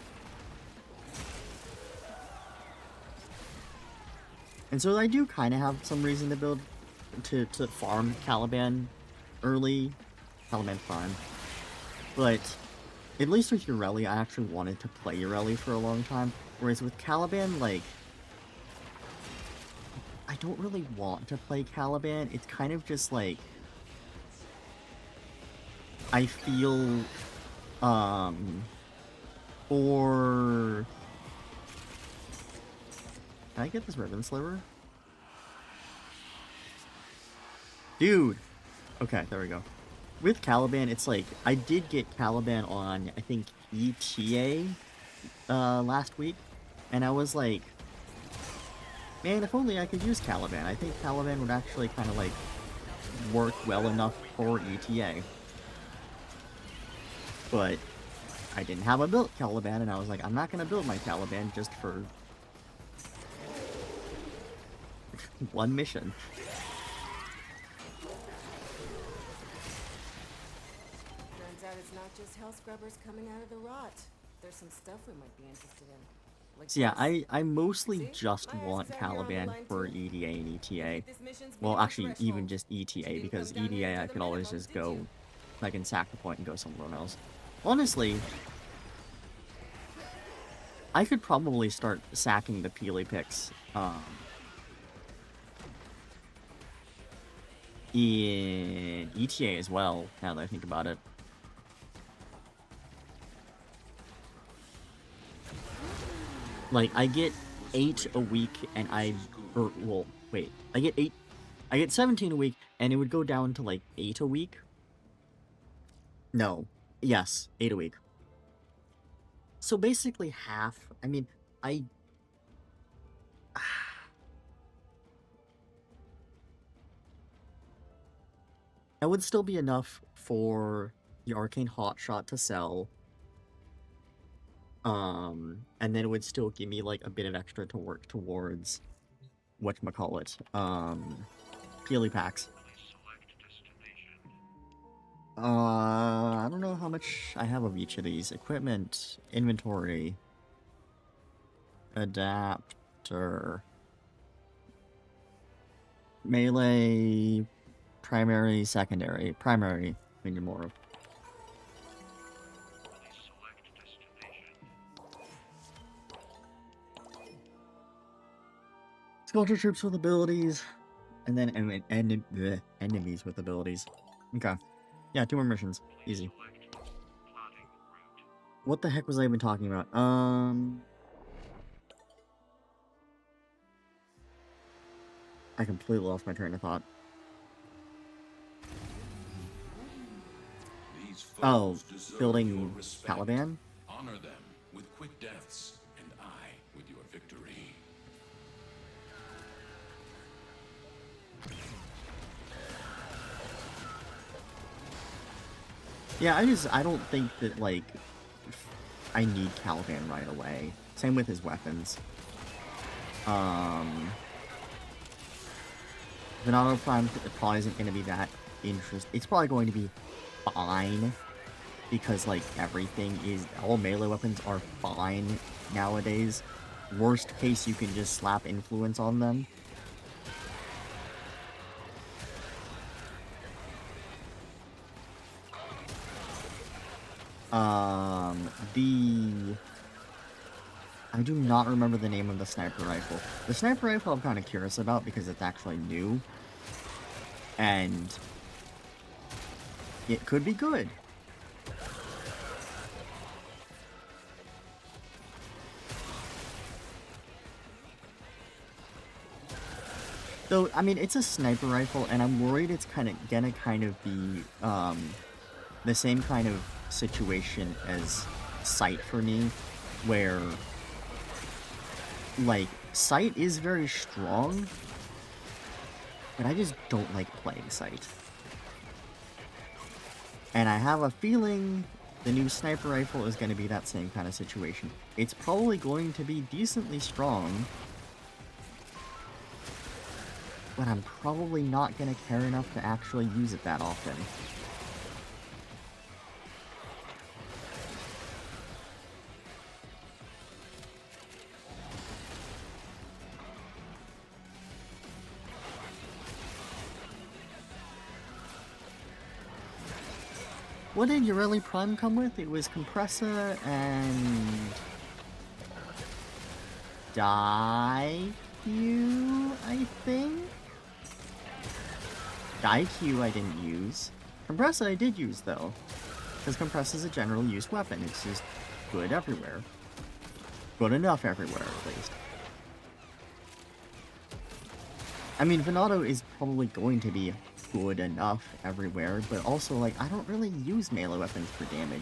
And so I do kind of have some reason to build to farm Caliban early, Caliban Prime, but at least with Ureli, I actually wanted to play Ureli for a long time, whereas with Caliban, like, I don't really want to play Caliban. It's kind of just like, I feel, or... Can I get this ribbon sliver? Dude! Okay, there we go. With Caliban, it's like, I did get Caliban on, I think, ETA, last week, and I was like, man, if only I could use Caliban. I think Caliban would actually kind of, like, work well enough for ETA. But I didn't have a built Caliban, and I was like, I'm not going to build my Caliban just for one mission. Turns out it's not just hell scrubbers coming out of the rot. There's some stuff we might be interested in. Like So yeah, this. I mostly See? just My want eyes out here on the Caliban line for too. EDA and ETA. This mission's Well, beyond actually, threshold. even just ETA, Didn't because come down here EDA to I the could always minimum, just did go, you? I can sack the point and go somewhere else. Honestly, I could probably start sacking the Peely picks, in ETA as well, now that I think about it. Like, I get 8 a week, and well, wait, I get 17 a week, and it would go down to, like, 8 a week? No. Yes, 8 a week. So basically half, I mean, that would still be enough for the Arcane Hotshot to sell. And then it would still give me, like, a bit of extra to work towards, whatchamacallit, Peely packs. I don't know how much I have of each of these. Equipment, inventory, adapter, melee, primary, secondary. Primary, we need more of. Sculpture troops with abilities, and then enemies with abilities. Okay. Yeah, 2 more missions. Easy. What the heck was I even talking about? I completely lost my train of thought. Oh, building Caliban? Honor them with quick deaths, and I with your victory. Yeah, I don't think that, like, I need Caliban right away. Same with his weapons. Venado Prime probably isn't going to be that interesting. It's probably going to be fine, because, like, all melee weapons are fine nowadays. Worst case, you can just slap influence on them. I do not remember the name of the sniper rifle. The sniper rifle I'm kind of curious about because it's actually new. And it could be good. Though, I mean, it's a sniper rifle, and I'm worried it's gonna be, the same kind of situation as Sight for me, where, like, Sight is very strong, but I just don't like playing Sight. And I have a feeling the new sniper rifle is going to be that same kind of situation. It's probably going to be decently strong, but I'm probably not going to care enough to actually use it that often. What did Ureli Prime come with? It was Compressa and... Daiku, I think? Daiku I didn't use. Compressa I did use, though. Because Compressa is a general use weapon. It's just good everywhere. Good enough everywhere, at least. I mean, Venato is probably going to be good enough everywhere, but also, like, I don't really use melee weapons for damage.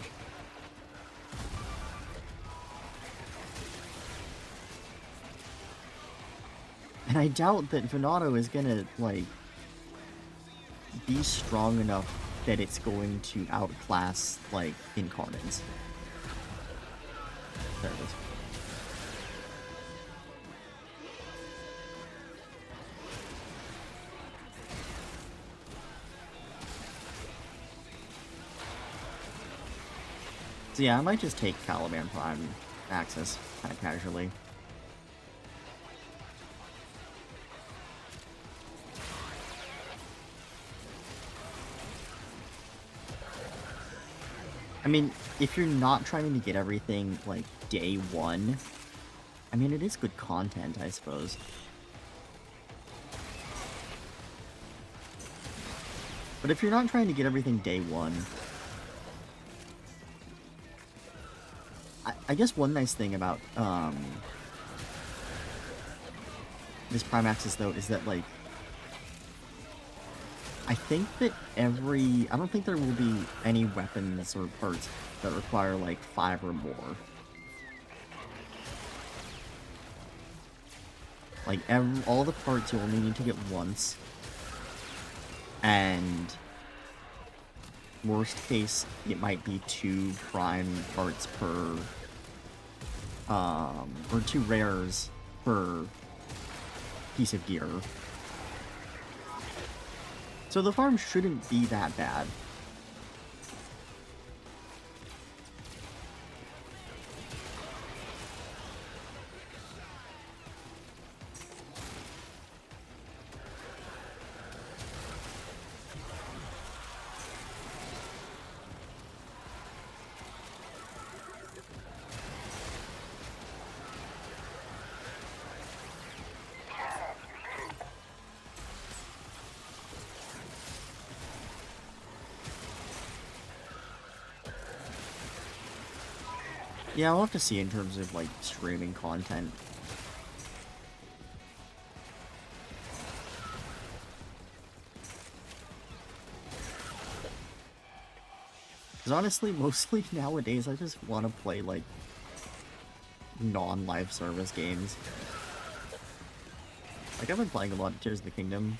And I doubt that Venato is gonna, like, be strong enough that it's going to outclass, like, Incarnates. There it is. So yeah, I might just take Caliban Prime Access kind of casually. I mean, if you're not trying to get everything, like, day one, I mean, it is good content, I suppose. But if you're not trying to get everything day one, I guess one nice thing about, this Prime Access, though, is that, like, I think that I don't think there will be any weapons or parts that require, like, 5 or more. Like, all the parts you'll only need to get once. And worst case, it might be 2 prime parts per, or 2 rares per piece of gear. So the farm shouldn't be that bad. Yeah, we'll have to see in terms of, like, streaming content. Because honestly, mostly nowadays, I just want to play, like, non-live service games. Like, I've been playing a lot of Tears of the Kingdom,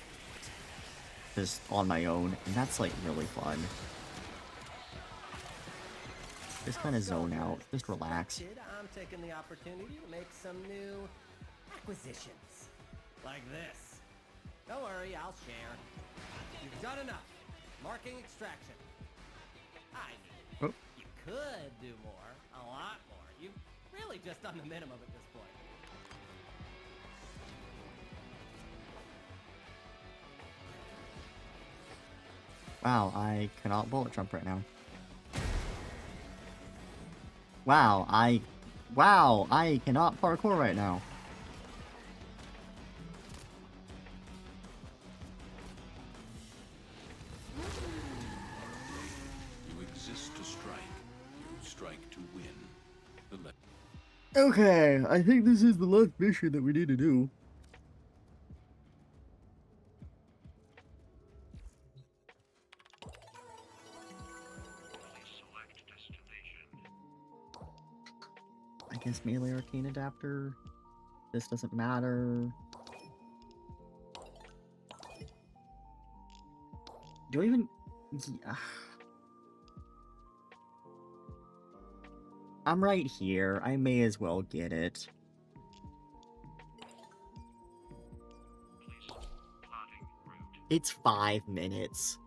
just on my own, and that's, like, really fun. Just kind of zone out, just relax. I'm taking the opportunity to make some new acquisitions. Like this. Don't worry, I'll share. You've done enough. Marking extraction. You could do more, a lot more. You've really just done the minimum at this point. Wow, I cannot bullet jump right now. Wow, I cannot parkour right now. You exist to strike. You strike to win. Okay, I think this is the last mission that we need to do. I guess melee arcane adapter. This doesn't matter. Do I even... Yeah. I'm right here. I may as well get it. It's 5 minutes.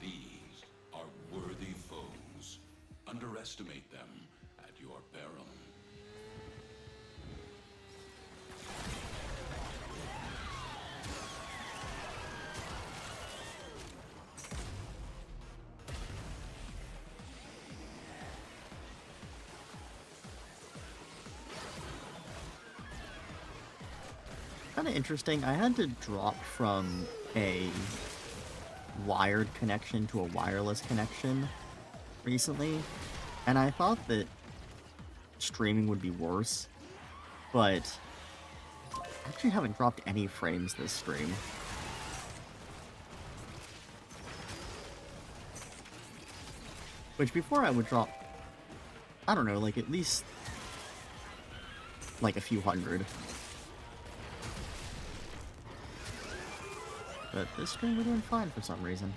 These are worthy foes. Underestimate them at your peril. kind of interesting. I had to drop from a wired connection to a wireless connection recently, and I thought that streaming would be worse, but I actually haven't dropped any frames this stream. Which before I would drop, I don't know, like at least like a few hundred. But this stream we're doing fine for some reason.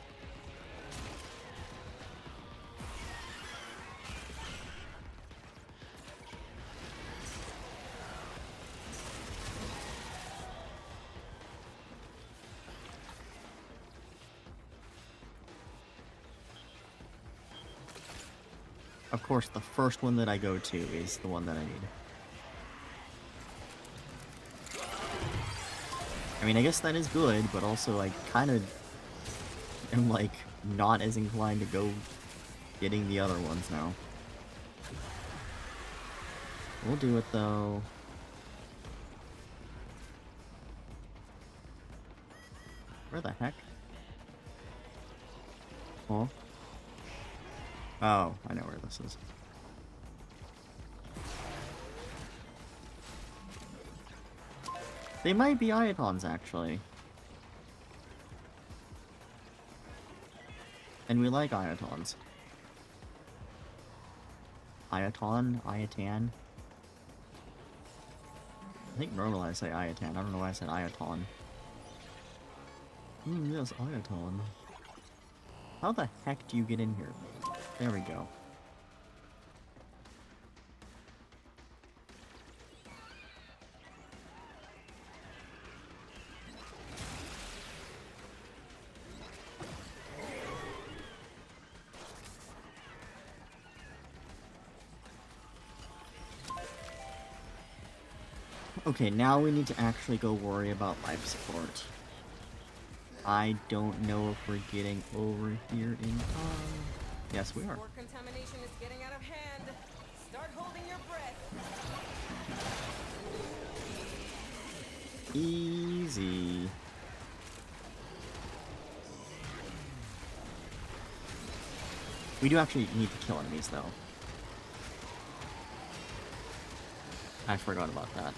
Of course, the first one that I go to is the one that I need. I mean, I guess that is good, but also I kind of am, like, not as inclined to go getting the other ones now. We'll do it, though. Where the heck? Huh? Oh, I know where this is. They might be Iotons, actually. And we like Iotons. Ioton? Iotan? I think normally I say Iotan. I don't know why I said Ioton. Yes, Ioton. How the heck do you get in here? There we go. Okay, now we need to actually go worry about life support. I don't know if we're getting over here in time. Yes, we are. More contamination is getting out of hand. Start holding your breath. Easy. We do actually need to kill enemies, though. I forgot about that.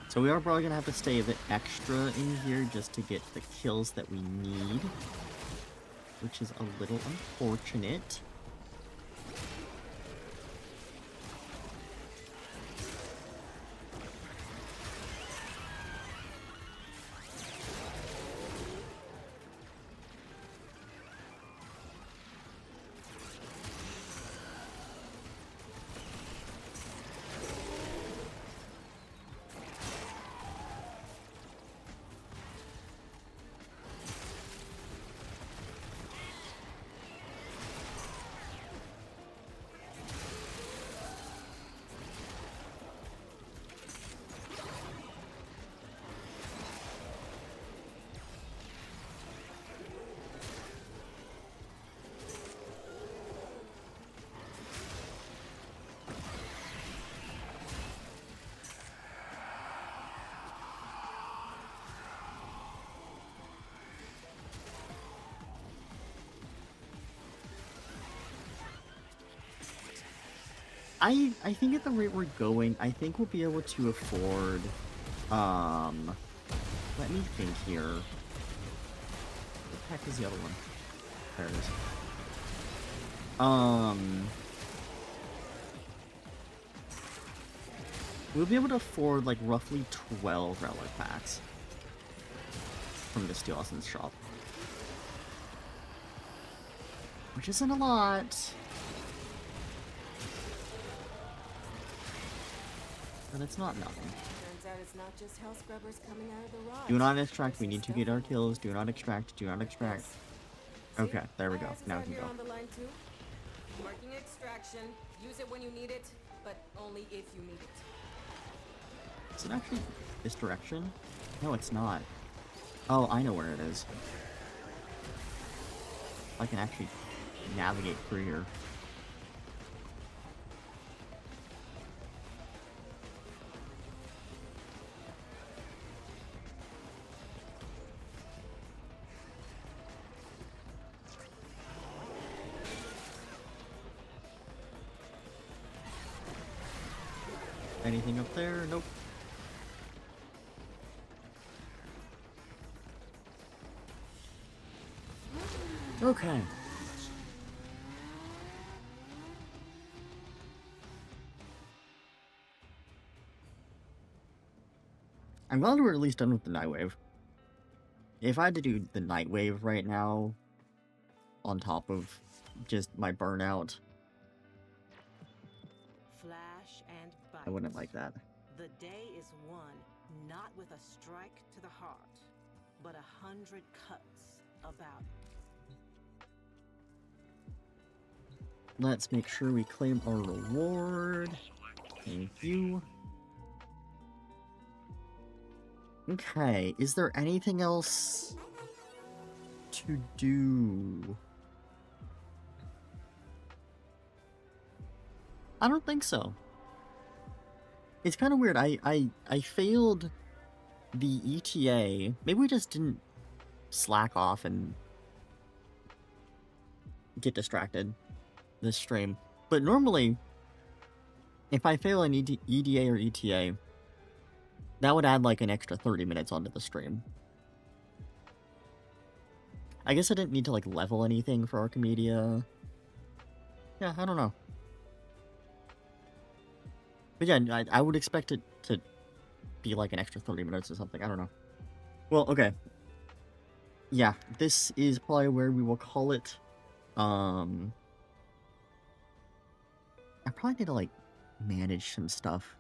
So we are probably gonna have to stay a bit extra in here just to get the kills that we need, which is a little unfortunate. I think at the rate we're going, I think we'll be able to afford, let me think here. What the heck is the other one? There it is. We'll be able to afford, like, roughly 12 relic packs from the Steel Essence shop. Which isn't a lot. But it's not nothing. Turns out it's not just hell scrubbers coming out of the rocks. Do not extract. We need to get our kills. Do not extract. Do not extract. Okay, there we go. Now we can go. On the line too. Marking extraction. Use it when you need it, but only if you need it. Is it actually this direction? No, it's not. Oh, I know where it is. I can actually navigate through here. Anything up there? Nope. Okay. I'm glad we're at least done with the night wave. If I had to do the night wave right now, on top of just my burnout, Flash and bite. I wouldn't like that. The day is won, not with a strike to the heart, but 100 cuts about. Let's make sure we claim our reward. Thank you. Okay, is there anything else to do? I don't think so. It's kind of weird. I failed the ETA. Maybe we just didn't slack off and get distracted this stream. But normally, if I fail an EDA or ETA, that would add like an extra 30 minutes onto the stream. I guess I didn't need to like level anything for Archimedea. Yeah, I don't know. But yeah, I would expect it to be like an extra 30 minutes or something. I don't know. Well, okay. Yeah, this is probably where we will call it. I probably need to like manage some stuff.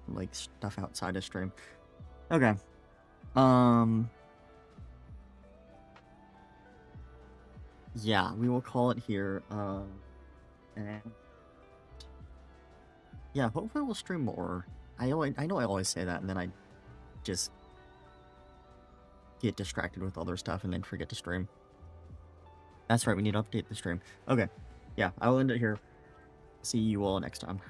Like stuff outside of stream. Okay. Yeah, we will call it here. And yeah, hopefully we'll stream more. I know I always say that, and then I just get distracted with other stuff and then forget to stream. That's right, we need to update the stream. Okay, yeah, I will end it here. See you all next time.